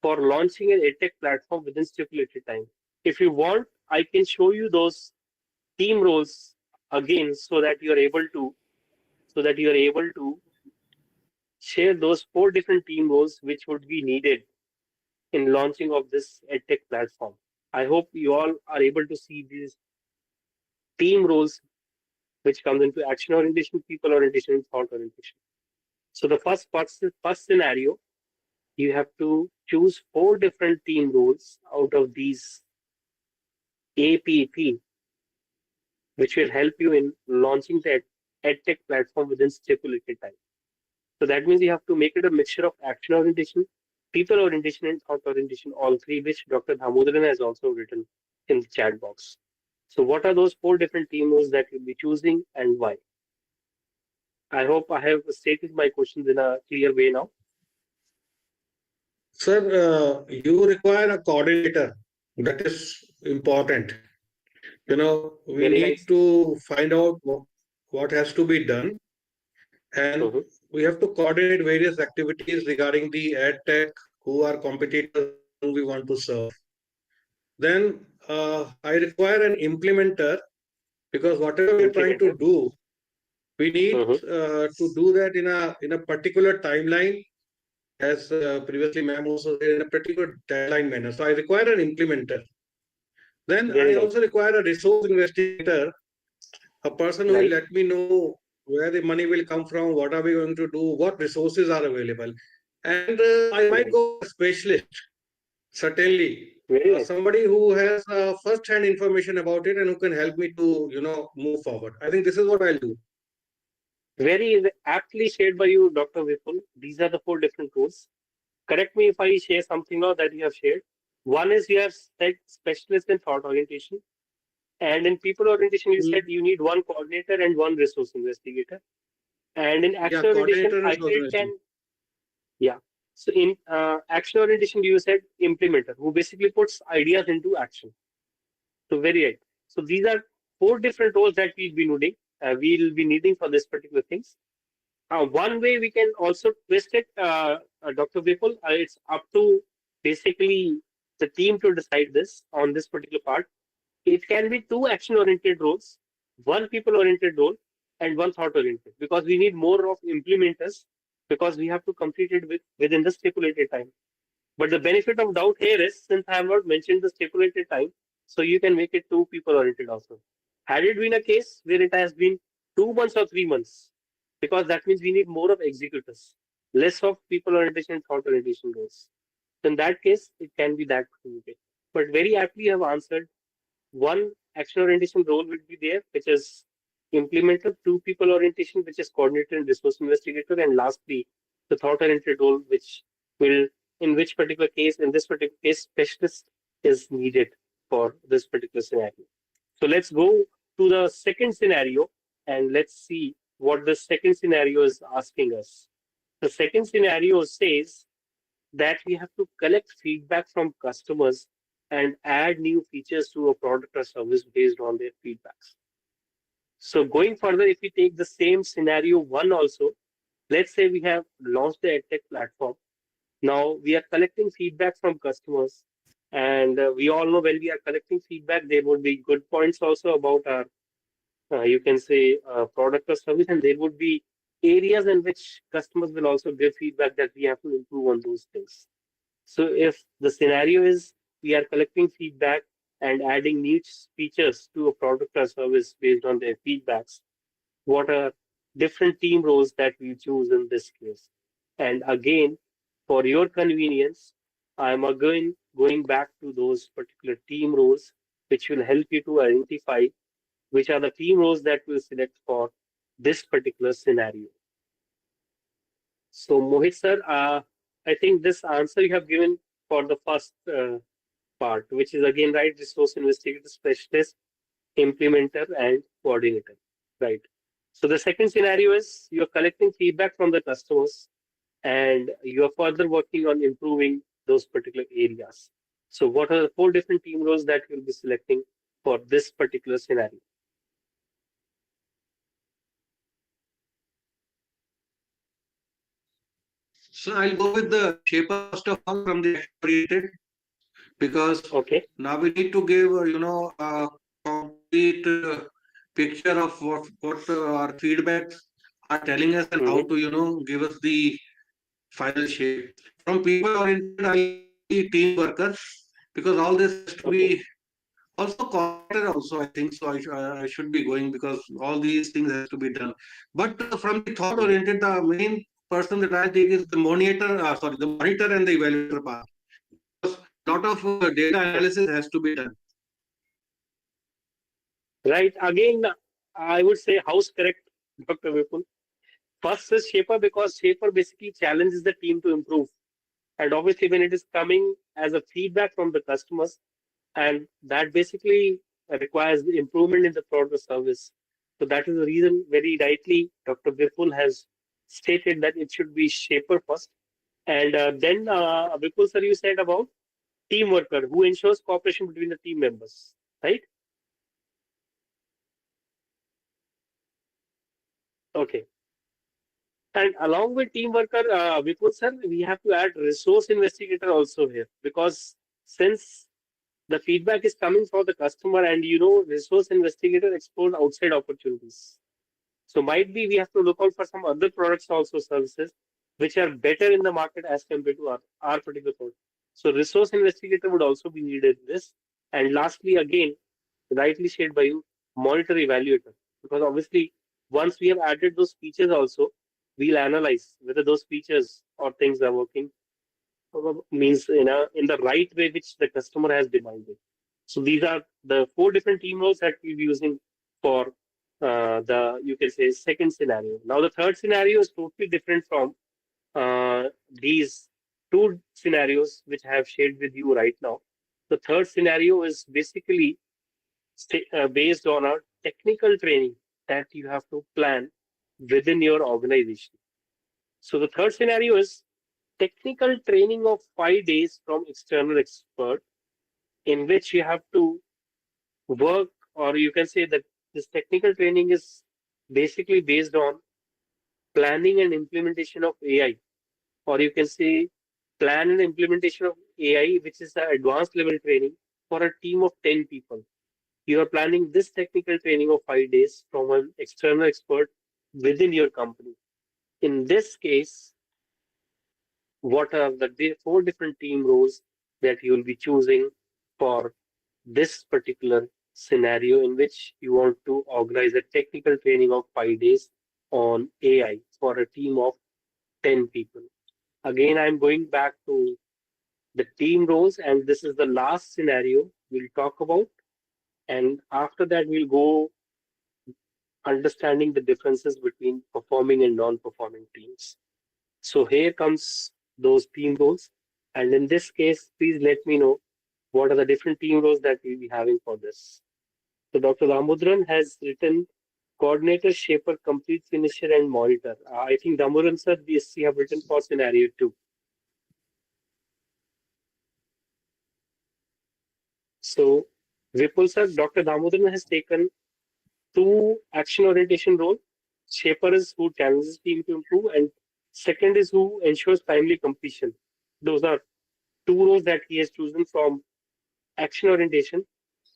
for launching an edtech platform within stipulated time. If you want, I can show you those team roles again so that you are able to share those four different team roles which would be needed in launching of this edtech platform. I hope you all are able to see these team roles which comes into action orientation, people orientation, and thought orientation. So the first scenario, you have to choose four different team roles out of these APP, which will help you in launching the EdTech platform within stipulated time. So that means you have to make it a mixture of action orientation, people orientation and thought orientation, all three, which Dr. Damodaran has also written in the chat box. So what are those 4 different team roles that you'll be choosing and why? I hope I have stated my questions in a clear way now. Sir, you require a coordinator. That is important. We Very need nice. to find out what has to be done, and Mhm. we have to coordinate various activities regarding the ad tech, who are competitors whom we want to serve. Then I require an implementer, because whatever we're trying to Implementer. do, we need Mhm. to do that in a particular timeline, as previously ma'am also said, in a particular timeline manner. So I require an implementer. Then Very I nice. also require a resource investigator, a person who will Right. let me know where the money will come from, what are we going to do, what resources are available. And I might Nice. go a specialist, certainly. Very nice. Somebody who has first-hand information about it and who can help me to, move forward. I think this is what I'll do. Very aptly shared by you, Dr. Vipul. These are the 4 different roles. Correct me if I share something now that you have shared. One is you have said specialist in thought orientation. And in people orientation, you said you need 1 coordinator and 1 resource investigator. And in Yeah, action orientation, coordinator and either resource it investigator. can, yeah. So in action orientation, you said implementer, who basically puts ideas into action. So very right. So these are 4 different roles that we'll be needing for this particular things. One way we can also twist it, Dr. Vipul, it's up to basically the team to decide this on this particular part. It can be 2 action-oriented roles, 1 people-oriented role, and 1 thought-oriented, because we need more of implementers, because we have to complete it within the stipulated time. But the benefit of doubt here is, since I have not mentioned the stipulated time, so you can make it 2 people-oriented also. Had it been a case where it has been 2 months or 3 months, because that means we need more of executors, less of people orientation and thought orientation roles. So in that case, it can be that way. But very aptly you have answered. 1 action orientation role will be there, which is implementer, 2 people orientation, which is coordinator and resource investigator, and lastly, the thought oriented role, which will, in which particular case, in this particular case, specialist is needed for this particular scenario. So let's go to the second scenario and let's see what the second scenario is asking us. The second scenario says that we have to collect feedback from customers and add new features to a product or service based on their feedbacks. So going further, if we take the same scenario 1 also, let's say we have launched the EdTech platform. Now we are collecting feedback from customers, and we all know when we are collecting feedback, there would be good points also about our, you can say, product or service, and there would be areas in which customers will also give feedback that we have to improve on those things. So if the scenario is we are collecting feedback and adding new features to a product or service based on their feedbacks, what are different team roles that we choose in this case? And again, for your convenience, I'm again going back to those particular team roles, which will help you to identify which are the team roles that we'll select for this particular scenario. So Mohit sir, I think this answer you have given for the first part, which is again right, resource investigator, specialist, implementer, and coordinator, right? So the second scenario is you're collecting feedback from the customers and you're further working on improving those particular areas. So what are the 4 different team roles that you'll be selecting for this particular scenario? So I'll go with the shaper first of all from the oriented, because Okay. now we need to give a complete picture of what our feedbacks are telling us and how Mm-hmm. to give us the final shape. From people oriented, I'll be team worker, because all this has to Okay. be also coordinator also. I think so. I should be going, because all these things has to be done. But from the thought Mm-hmm. oriented, the main person that I take is the monitor. The monitor and the evaluator part. Because a lot of data analysis has to be done. Right. Again, I would say house correct, Dr. Vipul. First is Shaper, because Shaper basically challenges the team to improve. And obviously, when it is coming as a feedback from the customers, and that basically requires the improvement in the product or service. So that is the reason, very rightly, Dr. Vipul has stated that it should be shaper first. And then, Vipul sir, you said about team worker who ensures cooperation between the team members, right? Okay. And along with team worker, Vipul sir, we have to add resource investigator also here, because since the feedback is coming from the customer, and resource investigator explore outside opportunities. So might be we have to look out for some other products also, services which are better in the market as compared to our particular product. So resource investigator would also be needed in this. And lastly, again, rightly shared by you, monitor evaluator, because obviously once we have added those features also, we'll analyze whether those features or things are working, means in the right way which the customer has demanded. So these are the 4 different team roles that we'll be using for the, you can say, second scenario. Now the third scenario is totally different from these 2 scenarios which I have shared with you right now. The third scenario is basically based on a technical training that you have to plan within your organization. So the third scenario is technical training of 5 days from external expert, in which you have to work, or you can say that this technical training is basically based on planning and implementation of AI, or you can say plan and implementation of AI, which is the advanced level training for a team of 10 people. You are planning this technical training of 5 days from an external expert within your company. In this case, what are the 4 different team roles that you will be choosing for this particular scenario, in which you want to organize a technical training of 5 days on AI for a team of 10 people. Again, I'm going back to the team roles, and this is the last scenario we'll talk about. And after that, we'll go understanding the differences between performing and non-performing teams. So here comes those team roles. And in this case, please let me know what are the different team roles that we'll be having for this. So Dr. Damodran has written coordinator, shaper, complete finisher, and monitor. I think Damodran sir, BSc have written for scenario 2. So Vipul sir, Dr. Damodran has taken 2 action orientation role. Shaper is who challenges team to improve, and second is who ensures timely completion. Those are 2 roles that he has chosen from action orientation.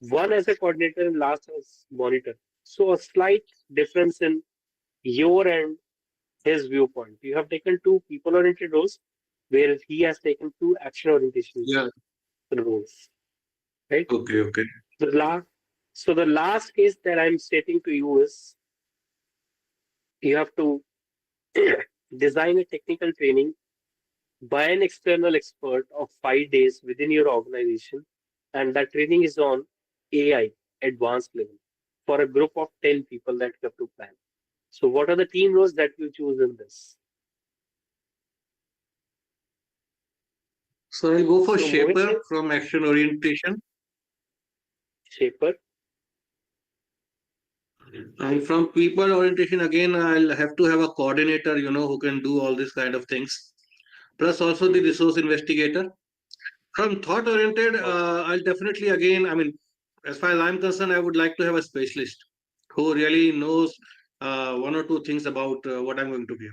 One as a coordinator and last as monitor. So a slight difference in your and his viewpoint. You have taken 2 people-oriented roles, where he has taken 2 action-orientation roles. Right? Okay, okay. The last case that I'm stating to you is, you have to design a technical training by an external expert of 5 days within your organization, and that training is on AI advanced level for a group of 10 people that you have to plan. So what are the team roles that you choose in this? So I'll go for So shaper Mohit, from action orientation. shaper. And from people orientation, again, I'll have to have a coordinator, who can do all these kind of things. Plus also the resource investigator. From thought oriented, I'll definitely, again, I mean, as far as I'm concerned, I would like to have a specialist who really knows 1 or 2 things about what I'm going to give.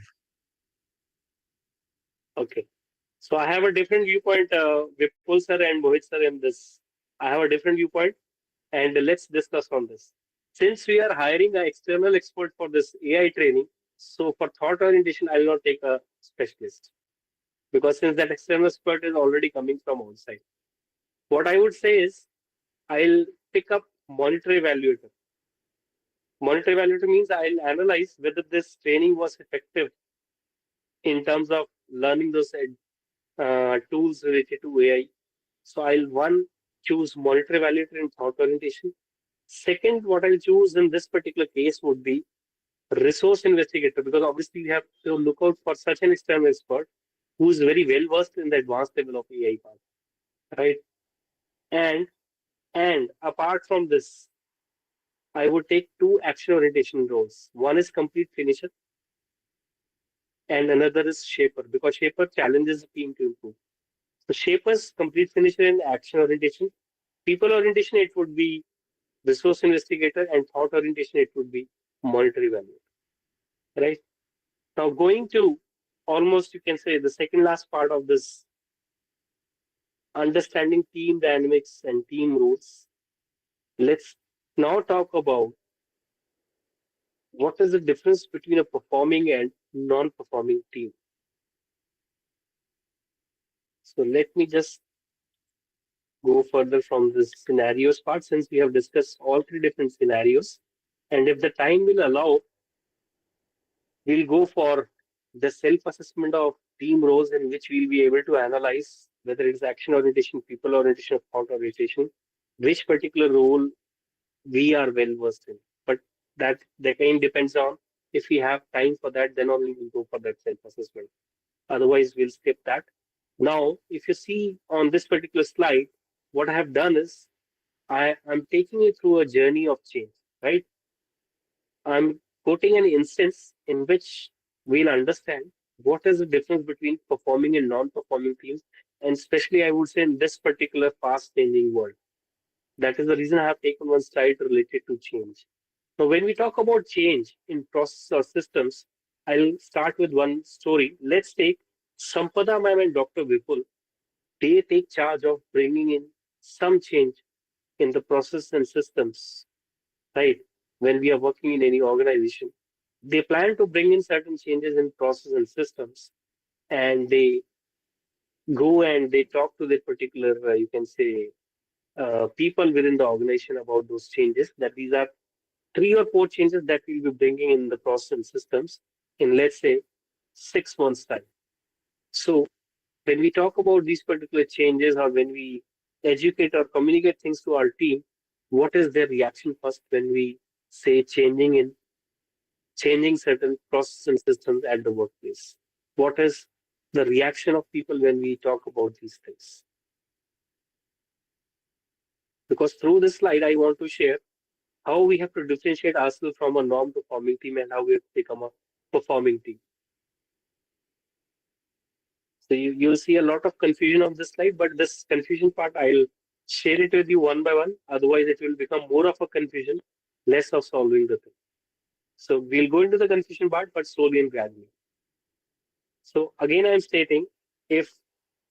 Okay. So I have a different viewpoint, Vipul sir and Mohit sir, in this. I have a different viewpoint, and let's discuss on this. Since we are hiring an external expert for this AI training, so for thought orientation, I will not take a specialist, because since that external expert is already coming from outside. What I would say is, I'll pick up monitor evaluator. Monitor evaluator means I'll analyze whether this training was effective in terms of learning those tools related to AI. So I'll choose monitor evaluator and thought orientation. Second, what I'll choose in this particular case would be resource investigator, because obviously we have to look out for such an external expert who's very well versed in the advanced level of AI part, right? And apart from this, I would take two action orientation roles. One is complete finisher, and another is shaper, because shaper challenges the team to improve. So shapers, complete finisher, and action orientation. People orientation, it would be resource investigator, and thought orientation, it would be monitor evaluator, right? Now going to almost, you can say, the second last part of this, understanding team dynamics and team roles. Let's now talk about what is the difference between a performing and non-performing team. So let me just go further from this scenarios part, since we have discussed all three different scenarios. And if the time will allow, we'll go for the self-assessment of team roles, in which we'll be able to analyze whether it's action orientation, people orientation, or thought orientation, which particular role we are well versed in. But that again depends on, if we have time for that, then only we'll go for that self-assessment. Otherwise, we'll skip that. Now, if you see on this particular slide, what I have done is I'm taking you through a journey of change, right? I'm quoting an instance in which we'll understand what is the difference between performing and non-performing teams, and especially I would say in this particular fast-changing world. That is the reason I have taken one slide related to change. So when we talk about change in process or systems, I'll start with one story. Let's take Sampada ma'am and Dr. Vipul. They take charge of bringing in some change in the process and systems, right? When we are working in any organization, they plan to bring in certain changes in process and systems, and they go and they talk to the particular, you can say, people within the organization about those changes, that these are 3 or 4 changes that we'll be bringing in the process and systems in, let's say, 6 months time. So when we talk about these particular changes, or when we educate or communicate things to our team, what is their reaction first when we say changing certain processes and systems at the workplace? What is the reaction of people when we talk about these things? Because through this slide, I want to share how we have to differentiate ourselves from a non-performing team, and how we have to become a performing team. So you'll see a lot of confusion on this slide, but this confusion part, I'll share it with you one by one. Otherwise, it will become more of a confusion, less of solving the thing. So we'll go into the confusion part, but slowly and gradually. So again, I'm stating, if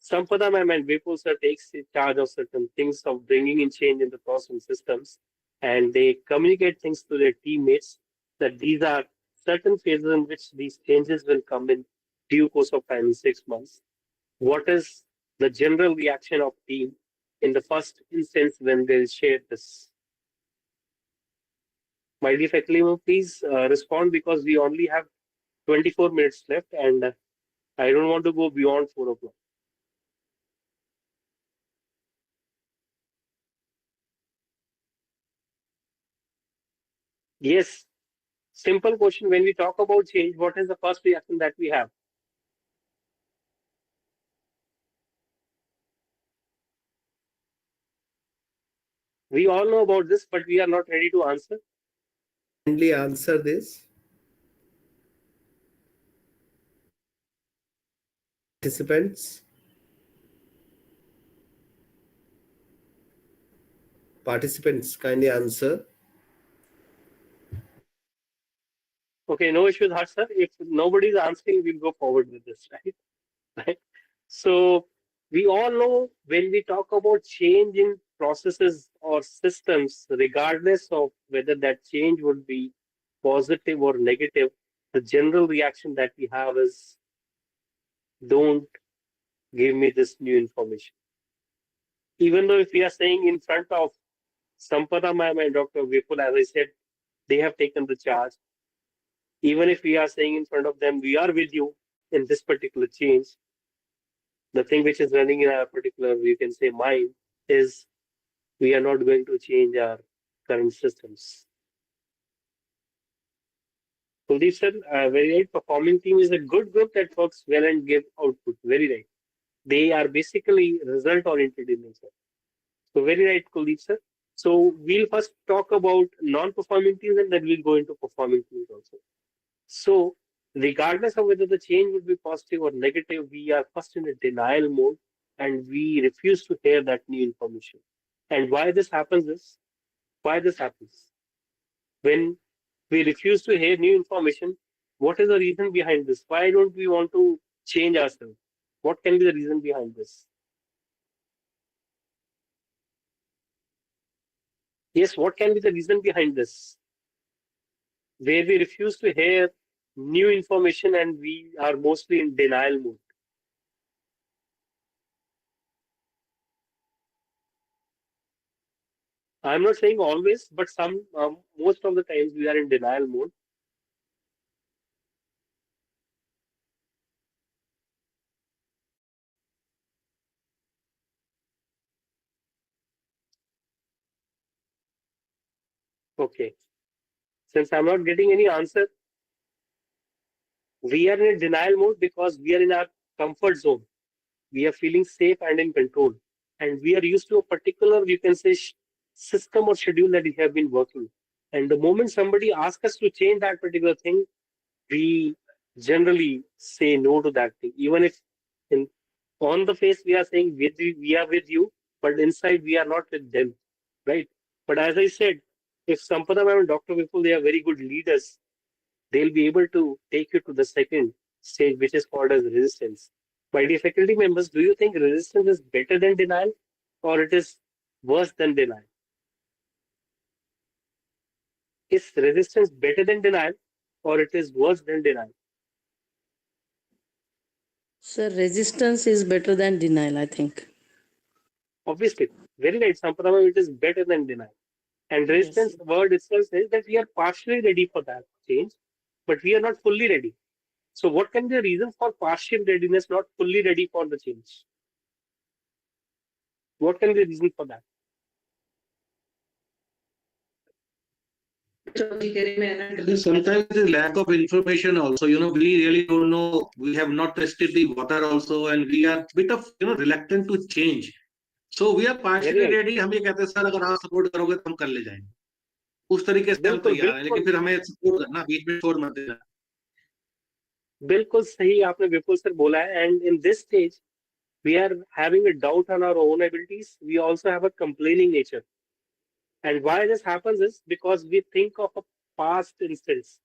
Sampada ma'am and Vipul sir takes charge of certain things, of bringing in change in the process and systems, and they communicate things to their teammates, that these are certain phases in which these changes will come in due course of time in 6 months. What is the general reaction of team in the first instance when they'll share this? My dear faculty, please respond, because we only have 24 minutes left, and I don't want to go beyond 4 o'clock. Yes, simple question. When we talk about change, what is the first reaction that we have? We all know about this, but we are not ready to answer. Kindly answer this. Participants, kindly answer. Okay, no issues, Harsh sir. If nobody's answering, we'll go forward with this, right? Right. So we all know, when we talk about change in processes or systems, regardless of whether that change would be positive or negative, the general reaction that we have is, don't give me this new information. Even though if we are saying in front of Sampada ma'am and Dr. Vipul, as I said, they have taken the charge. Even if we are saying in front of them, we are with you in this particular change, the thing which is running in our particular, you can say, mind is, we are not going to change our current systems. Kuldeep sir, very right. Performing team is a good group that works well and give output. Very right. They are basically result-oriented in nature. So very right, Kuldeep sir. So we'll first talk about non-performing teams and then we'll go into performing teams also. So regardless of whether the change would be positive or negative, we are first in a denial mode and we refuse to hear that new information. And why this happens? When we refuse to hear new information, what is the reason behind this? Why don't we want to change ourselves? What can be the reason behind this? Yes, what can be the reason behind this? Where we refuse to hear new information and we are mostly in denial mode. I'm not saying always, but most of the times we are in denial mode. Okay. Since I'm not getting any answer, we are in a denial mode because we are in our comfort zone. We are feeling safe and in control. And we are used to a particular, you can say, system or schedule that we have been working. And the moment somebody asks us to change that particular thing, we generally say no to that thing. Even if on the face we are saying we are with you, but inside we are not with them, right? But as I said, if Sampada ma'am and Dr. Vipul, they are very good leaders, they'll be able to take you to the second stage, which is called as resistance. My dear faculty members, do you think resistance is better than denial or it is worse than denial? Is resistance better than denial or it is worse than denial? Sir, resistance is better than denial, I think. Obviously, very right, Sampada ma'am, it is better than denial. And resistance word itself says that we are partially ready for that change, but we are not fully ready. So what can be the reason for partial readiness, not fully ready for the change? What can be the reason for that? Sometimes the lack of information also, we really don't know. We have not tested the water also, and we are bit of, reluctant to change. So we are partially Very right. ready. हम ये कहते हैं sir अगर आप support करोगे तो हम कर ले जाएंगे. उस तरीके से हम बिल्कुल तैयार हैं, लेकिन बिल्कुल फिर हमें सपोर्ट करना, बीच में छोड़ मत देना. बिल्कुल सही आपने विपुल सर बोला है. And in this stage we are having a doubt on our own abilities. We also have a complaining nature. And why this happens is because we think of a past instance.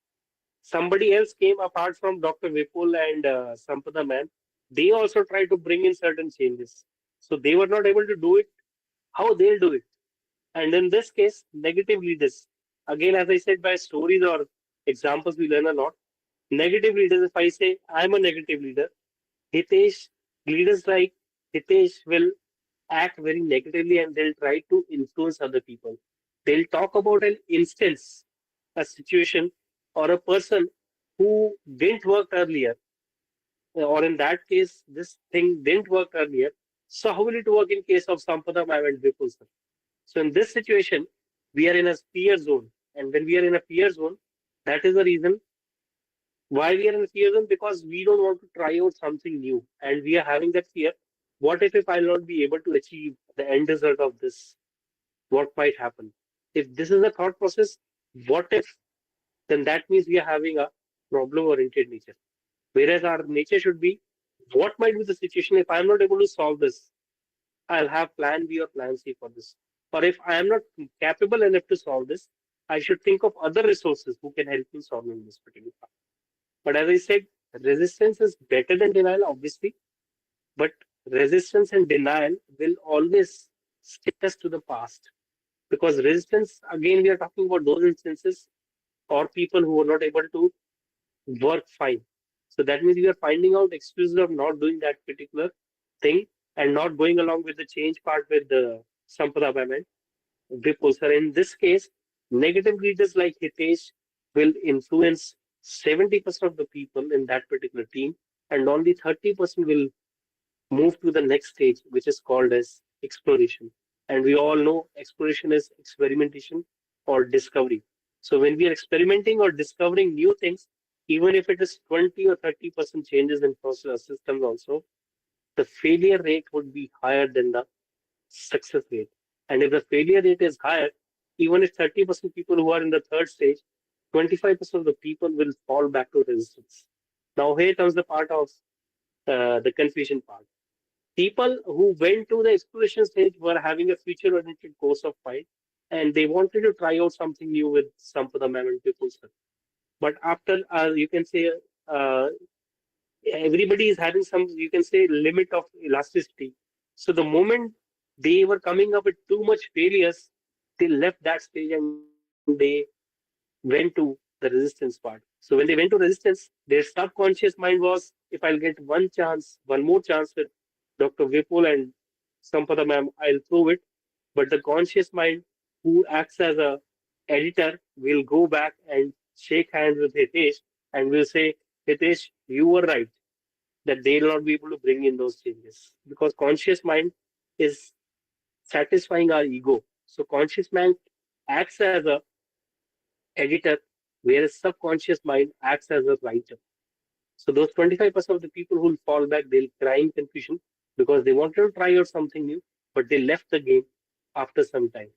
Somebody else came apart from Dr. Vipul and Sampada man. They also tried to bring in certain changes. So they were not able to do it. How they'll do it? And in this case, negative leaders. Again, as I said, by stories or examples, we learn a lot. Negative leaders, if I say I'm a negative leader, Hitesh, leaders like Hitesh will act very negatively and they'll try to influence other people. They'll talk about an instance, a situation, or a person who didn't work earlier, or in that case, this thing didn't work earlier. So how will it work in case of Sampada ma'am and Vipul sir? So in this situation, we are in a fear zone. And when we are in a fear zone, that is the reason why we are in a fear zone, because we don't want to try out something new. And we are having that fear. What if I'll not be able to achieve the end result of this? What might happen? If this is the thought process, what if? Then that means we are having a problem-oriented nature. Whereas our nature should be, what might be the situation if I'm not able to solve this? I'll have plan B or plan C for this. Or if I am not capable enough to solve this, I should think of other resources who can help me solving this particular problem. But as I said, resistance is better than denial, obviously. But resistance and denial will always stick us to the past. Because resistance, again, we are talking about those instances or people who are not able to work fine. So that means we are finding out excuses of not doing that particular thing and not going along with the change part with the Sampada Bhaman, Vipul sir. In this case, negative leaders like Hitesh will influence 70% of the people in that particular team, and only 30% will move to the next stage, which is called as exploration. And we all know exploration is experimentation or discovery. So when we are experimenting or discovering new things, even if it is 20 or 30% changes in process systems also, the failure rate would be higher than the success rate. And if the failure rate is higher, even if 30% people who are in the third stage, 25% of the people will fall back to resistance. Now here comes the part of the confusion part. People who went to the exploration stage were having a future-oriented course of fight, and they wanted to try out something new with Sampada ma'am and Vipul sir. But after, you can say, everybody is having some, you can say, limit of elasticity. So the moment they were coming up with too much failures, they left that stage and they went to the resistance part. So when they went to resistance, their subconscious mind was, if I'll get one chance, one more chance with Dr. Vipul and Sampada ma'am, I'll prove it. But the conscious mind, who acts as a editor, will go back and shake hands with Hitesh and will say, Hitesh, you were right that they'll not be able to bring in those changes because conscious mind is satisfying our ego. So conscious mind acts as a editor, whereas subconscious mind acts as a writer. So those 25% of the people who will fall back, they'll cry in confusion because they wanted to try out something new, but they left the game after some time.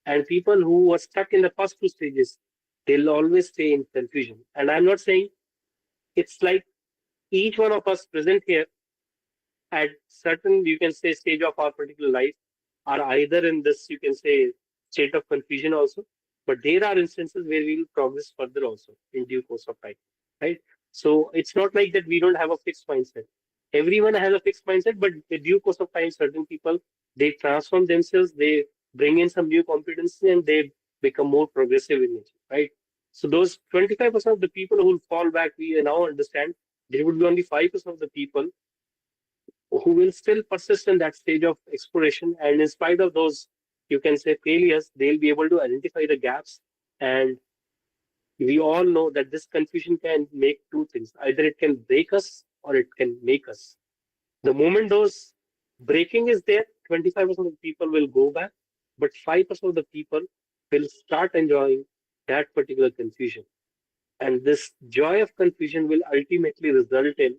And people who were stuck in the first two stages, they'll always stay in confusion. And I'm not saying it's like each one of us present here at certain, you can say, stage of our particular life are either in this, you can say, state of confusion also, but there are instances where we will progress further also in due course of time, right? So it's not like that we don't have a fixed mindset. Everyone has a fixed mindset, but in due course of time, certain people, they transform themselves, they bring in some new competency and they become more progressive in nature, right? So those 25% of the people who will fall back, we now understand there would be only 5% of the people who will still persist in that stage of exploration. And in spite of those, you can say, failures, they'll be able to identify the gaps. And we all know that this confusion can make two things. Either it can break us or it can make us. The moment those breaking is there, 25% of the people will go back, but 5% of the people will start enjoying that particular confusion. And this joy of confusion will ultimately result in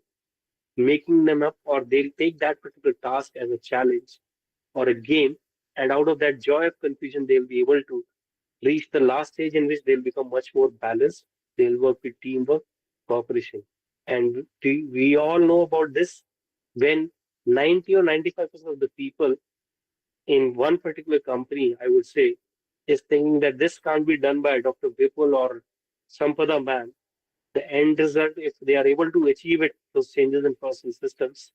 making them up, or they'll take that particular task as a challenge or a game, and out of that joy of confusion they'll be able to reach the last stage in which they'll become much more balanced. They'll work with teamwork, cooperation. And we all know about this. When 90 or 95% of the people in one particular company, I would say, is thinking that this can't be done by Dr. Vipul or Sampada man, the end result, if they are able to achieve it, those changes in process systems,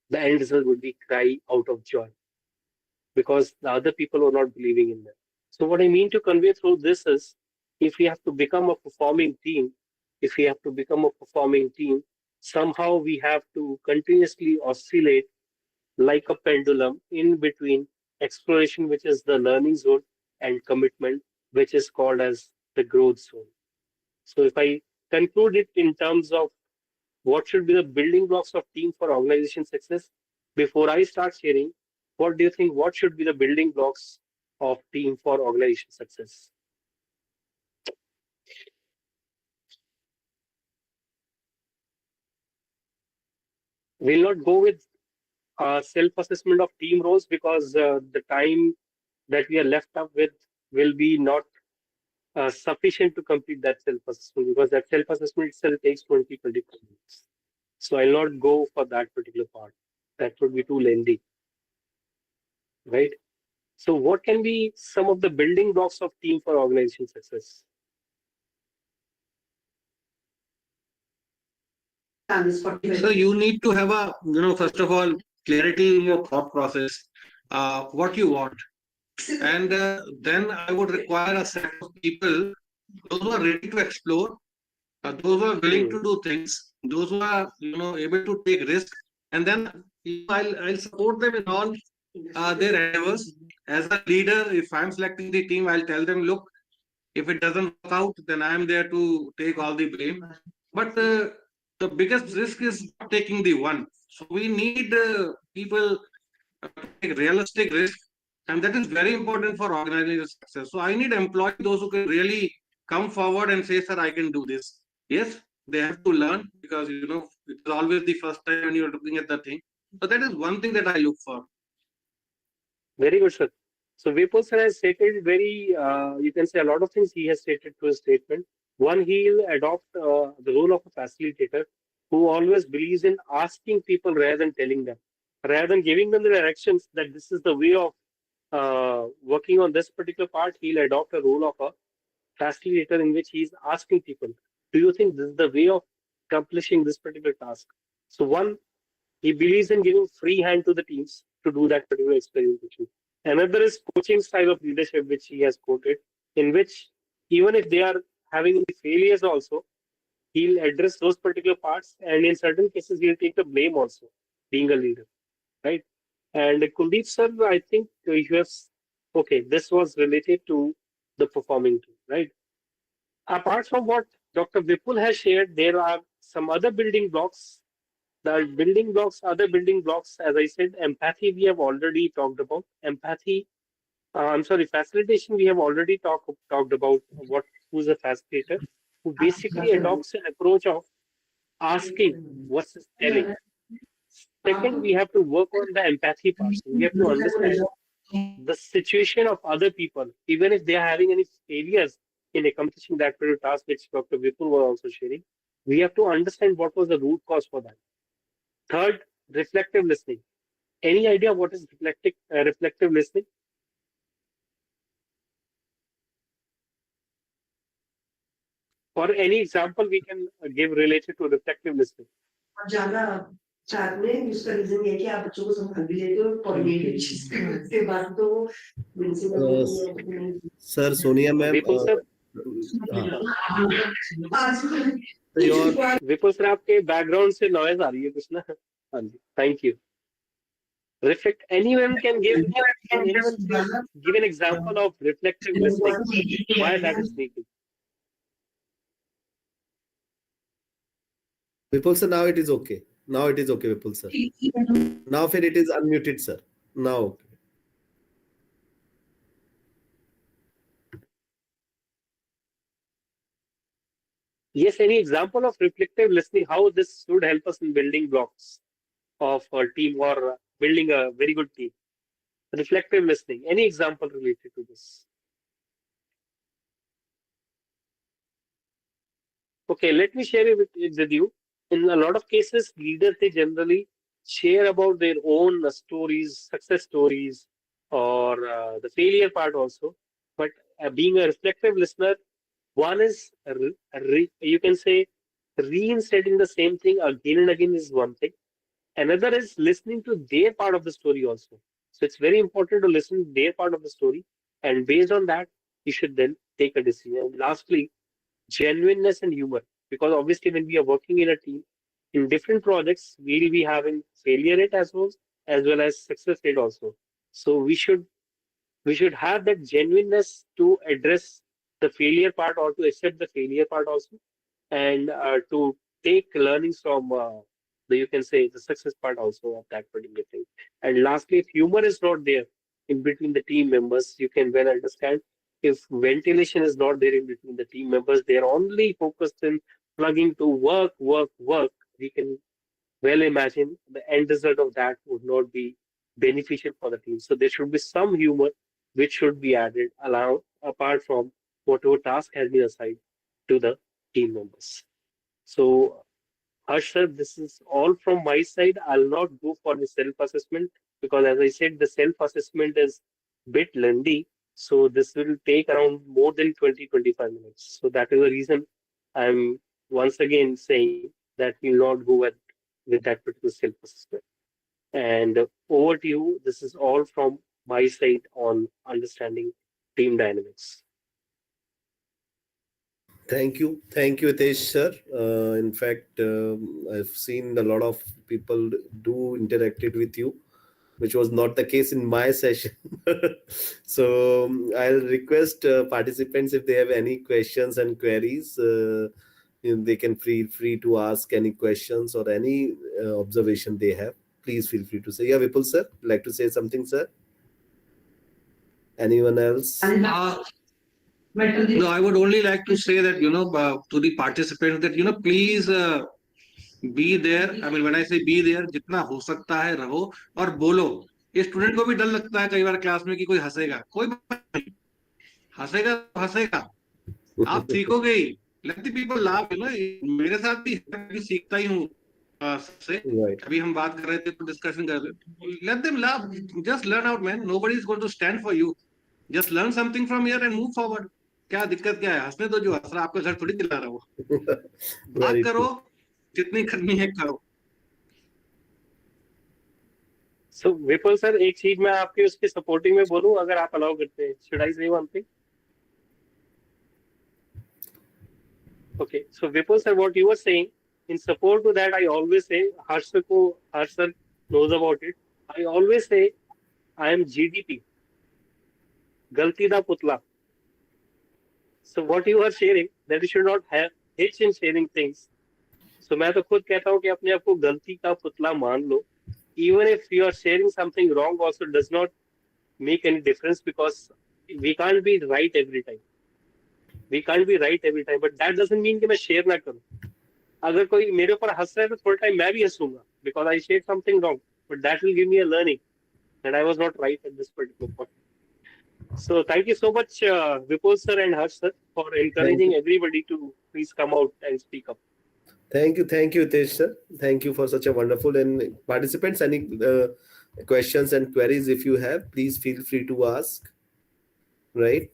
the end result would be cry out of joy because the other people are not believing in them. So what I mean to convey through this is, if we have to become a performing team, somehow we have to continuously oscillate like a pendulum in between exploration, which is the learning zone, and commitment, which is called as the growth zone. So if I conclude it in terms of what should be the building blocks of team for organization success, before I start sharing, what do you think, what should be the building blocks of team for organization success? We'll not go with self-assessment of team roles because the time that we are left up with will be not sufficient to complete that self-assessment, because that self-assessment itself takes 20-25 minutes. So I'll not go for that particular part. That would be too lengthy, right? So what can be some of the building blocks of team for organization success? So you need to have a, first of all, clarity in your thought process, what you want. And then I would require a set of people, those who are ready to explore, those who are willing to do things, those who are, able to take risk. And then I'll support them in all their endeavors. As a leader, if I'm selecting the team, I'll tell them, look, if it doesn't work out, then I'm there to take all the blame. But the biggest risk is not taking the one. So we need people to take realistic risk, and that is very important for organizing success. So I need employees, those who can really come forward and say, sir, I can do this. Yes, they have to learn because it's always the first time when you're looking at the thing. So that is one thing that I look for. Very good, sir. So Vipul sir has stated very, you can say a lot of things he has stated to his statement. One, he'll adopt the role of a facilitator who always believes in asking people rather than telling them, rather than giving them the directions that this is the way of working on this particular part. He'll adopt a role of a facilitator in which he's asking people, do you think this is the way of accomplishing this particular task? So one, he believes in giving free hand to the teams to do that particular experimentation. Another is coaching style of leadership, which he has quoted, in which even if they are having any failures also, he'll address those particular parts, and in certain cases, he'll take the blame also, being a leader, right? And Kuldeep sir, I think you have, okay, this was related to the performing team, right? Apart from what Dr. Vipul has shared, there are some other building blocks. The building blocks, other building blocks, as I said, empathy we have already talked about. Empathy, I'm sorry, facilitation we have already talked about who's a facilitator who basically adopts an approach of asking versus telling. Second, we have to work on the empathy part. So we have to understand the situation of other people, even if they are having any failures in accomplishing that particular task, which Dr. Vipul was also sharing. We have to understand what was the root cause for that. Third, reflective listening. Any idea what is reflective listening? Or any example we can give related to reflective listening? ज्यादा चाट में उसका reason ये है कि आप बच्चों को संभाल भी लेते हो कोऑर्डिनेटिव चीज के बाद तो Sir, Sonia ma'am. Vipul sir, Vipul sir, आपके बैकग्राउंड से नॉइज आ रही है कुछ ना? हाँ जी, thank you. Reflect. Anyone can give an example of reflective listening. Why that is needed? Vipul sir, now it is okay. Now it is okay, Vipul sir. Now फिर it is unmuted, sir. Now. Yes, any example of reflective listening, how this should help us in building blocks of a team or building a very good team? Reflective listening, any example related to this? Okay, let me share it with you. In a lot of cases, leaders, they generally share about their own stories, success stories, or the failure part also. But being a reflective listener, one is, you can say, reinstating the same thing again and again is one thing. Another is listening to their part of the story also. So it's very important to listen to their part of the story. And based on that, you should then take a decision. And lastly, genuineness and humor. Because obviously, when we are working in a team, in different projects, we'll be having failure rate as well as success rate also. So we should have that genuineness to address the failure part or to accept the failure part also, and to take learnings from the, you can say, the success part also of that particular thing. And lastly, if humor is not there in between the team members, you can well understand. If ventilation is not there in between the team members, they are only focused in plugging to work, work, work. We can well imagine the end result of that would not be beneficial for the team. So there should be some humor which should be added allowed apart from whatever task has been assigned to the team members. So Harsh sir, this is all from my side. I'll not go for the self-assessment because as I said, the self-assessment is bit lengthy. So this will take around more than 20-25 minutes. So that is the reason I'm once again saying that we'll not go with that particular self-assessment. And over to you. This is all from my side on understanding team dynamics. Thank you, Hitesh sir. In fact, I've seen a lot of people do interacted with you, which was not the case in my session. So I'll request participants if they have any questions and queries, they can feel free to ask any questions or any observation they have. Please feel free to say. Yeah, Vipul sir, like to say something, sir? Anyone else? No, I would only like to say that, to the participants that, please be there. I mean, when I say be there, जितना हो सकता है रहो और बोलो. ये student को भी डर लगता है कई बार क्लास में कि कोई हंसेगा. कोई बात नहीं, हंसेगा तो हंसेगा, आप सीखोगे ही. Let the people laugh. मेरे साथ भी मैं सीखता ही हूँ से. Right. अभी हम बात कर रहे थे तो डिस्कशन कर रहे थे. Let them laugh, just learn out man. Nobody is going to stand for you. Just learn something from here and move forward. क्या दिक्कत क्या है? हंसने दो, जो हंस रहा आपका घर थोड़ी चिल्ला रहा है वो. बात Very करो, true. जितनी करनी है करो. So विपुल सर, एक चीज मैं आपके उसके सपोर्टिंग में बोलूं, अगर आप अलाउ करते हैं. Should I say one thing? Okay, so Vipul sir, what you were saying, in support to that, I always say, Harsh sir knows about it. I always say, I am GDP, Galti da Putla. So what you are sharing, that you should not have hitch in sharing things. So मैं तो खुद कहता हूँ कि अपने आप को गलती का पुतला मान लो. Even if you are sharing something wrong, also does not make any difference, because we can't be right every time. We can't be right every time, but that doesn't mean कि मैं share ना करूँ. अगर कोई मेरे ऊपर हंस रहा है तो थोड़ा टाइम मैं भी हंसूंगा, because I shared something wrong, but that will give me a learning that I was not right at this particular point. So thank you so much, Vipul sir and Harsh sir, for encouraging everybody to please come out and speak up. Thank you, Hitesh sir. Thank you for such a wonderful, and participants, any questions and queries if you have, please feel free to ask. Right?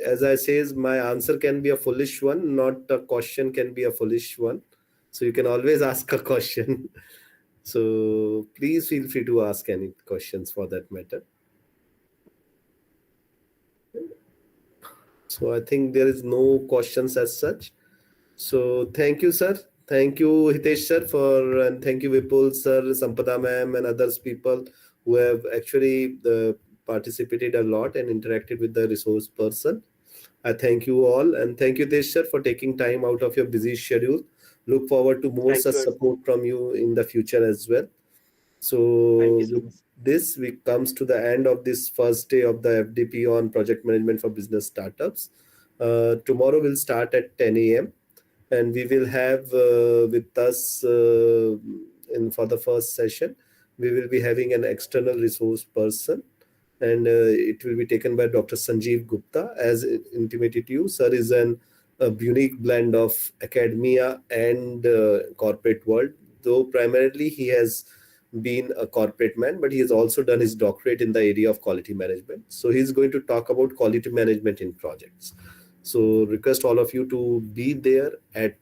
As I says, my answer can be a foolish one, not a question can be a foolish one. So you can always ask a question. So please feel free to ask any questions for that matter. So I think there is no questions as such. So thank you, sir. Thank you, Hitesh sir, and thank you, Vipul sir, Sampada ma'am, and others people who have actually participated a lot and interacted with the resource person. I thank you all, and thank you, Hitesh sir, for taking time out of your busy schedule. Look forward to more Thank such you. support from you in the future as well. Thank So you so with much. this, we comes to the end of this first day of the FDP on project management for business startups. Tomorrow will start at 10 a.m. and we will have with us for the first session, we will be having an external resource person, and it will be taken by Dr. Sanjeev Gupta. As intimated to you, sir is a unique blend of academia and corporate world, though primarily he has been a corporate man, but he has also done his doctorate in the area of quality management. So he's going to talk about quality management in projects. So request all of you to be there at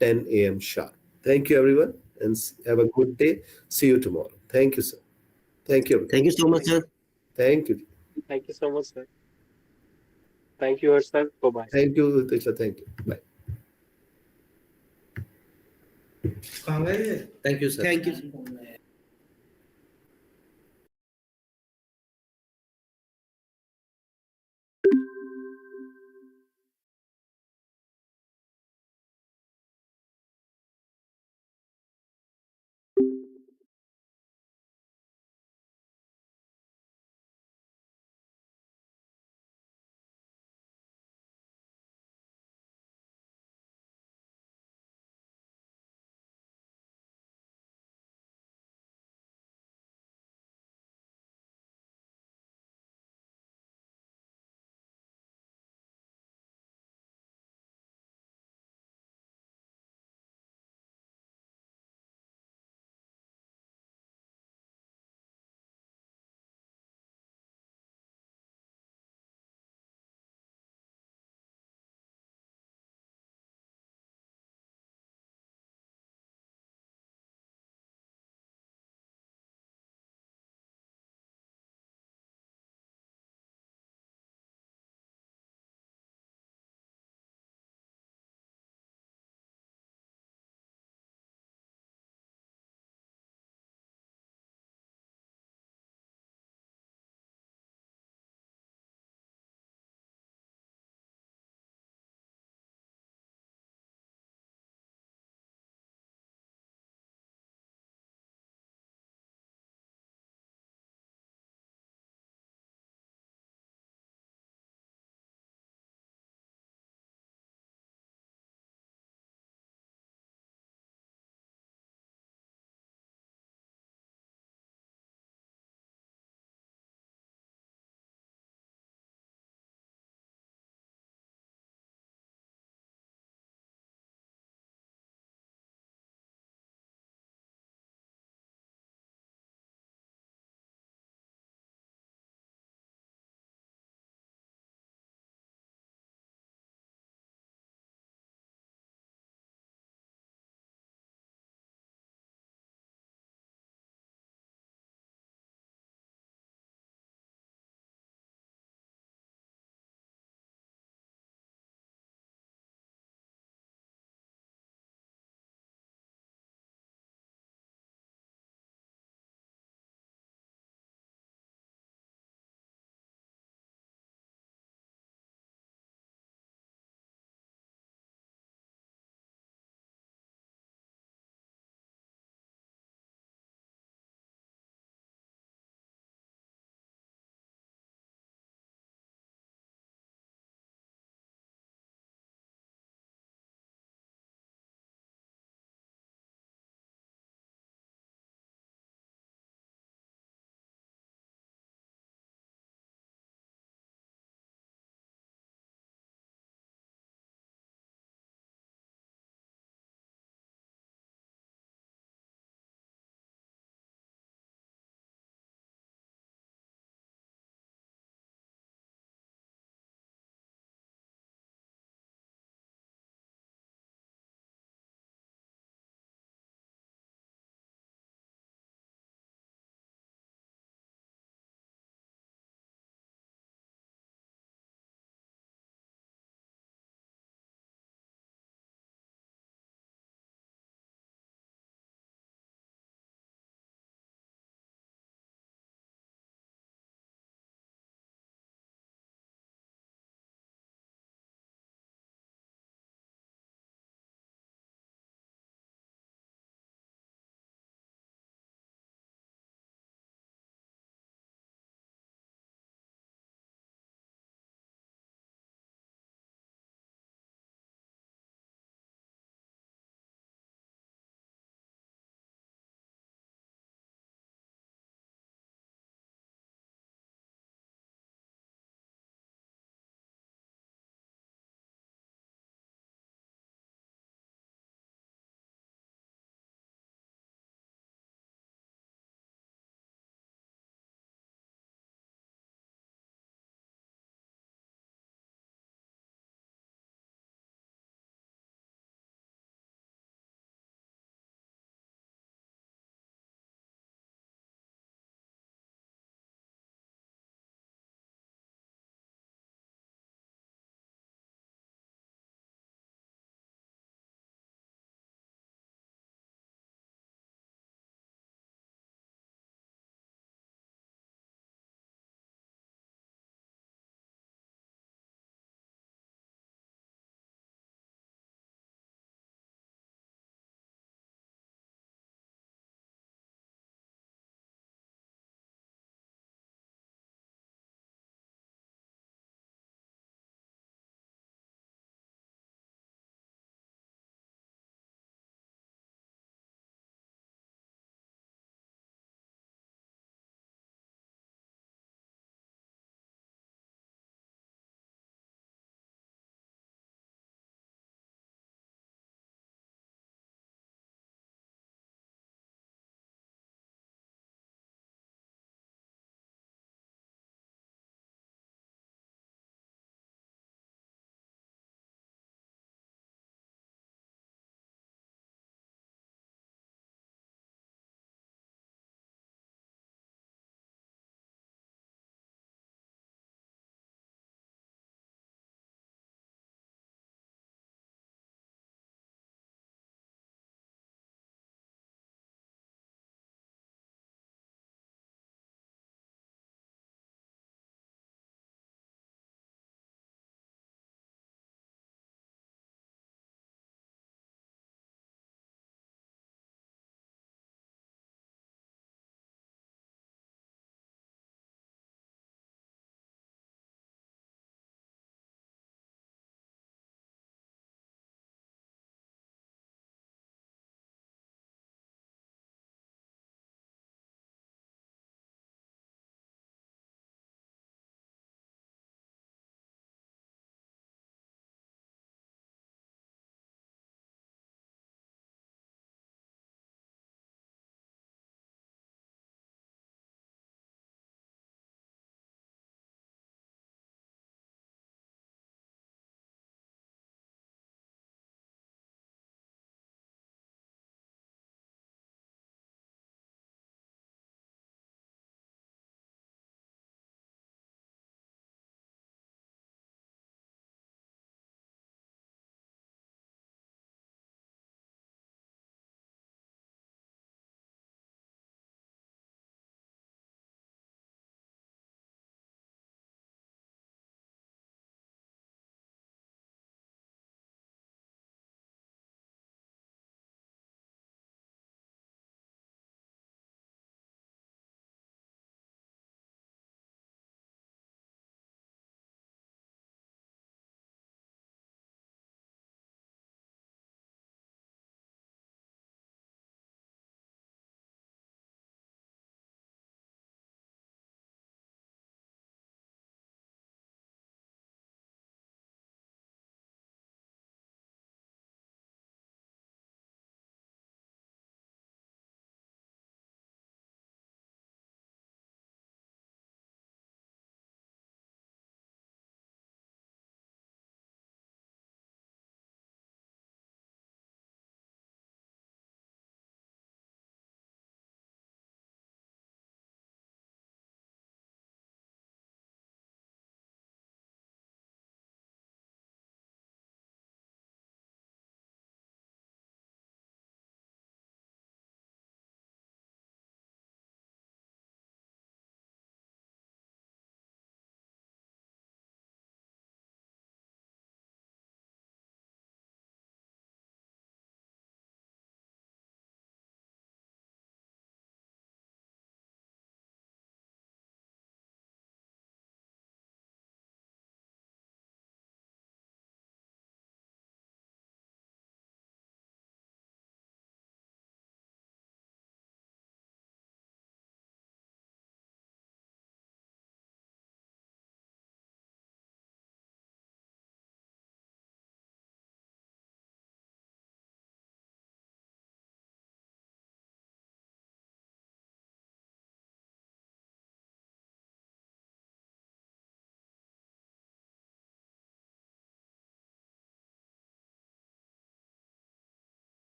10 a.m. sharp. Thank you, everyone, and have a good day. See you tomorrow. Thank you, sir. Thank you. Thank you so much, sir. Thank you. Thank you so much, sir. Thank you, Harsh sir. Bye-bye. Thank you, Tisha. Thank you. Bye. Thank you, sir. Thank you.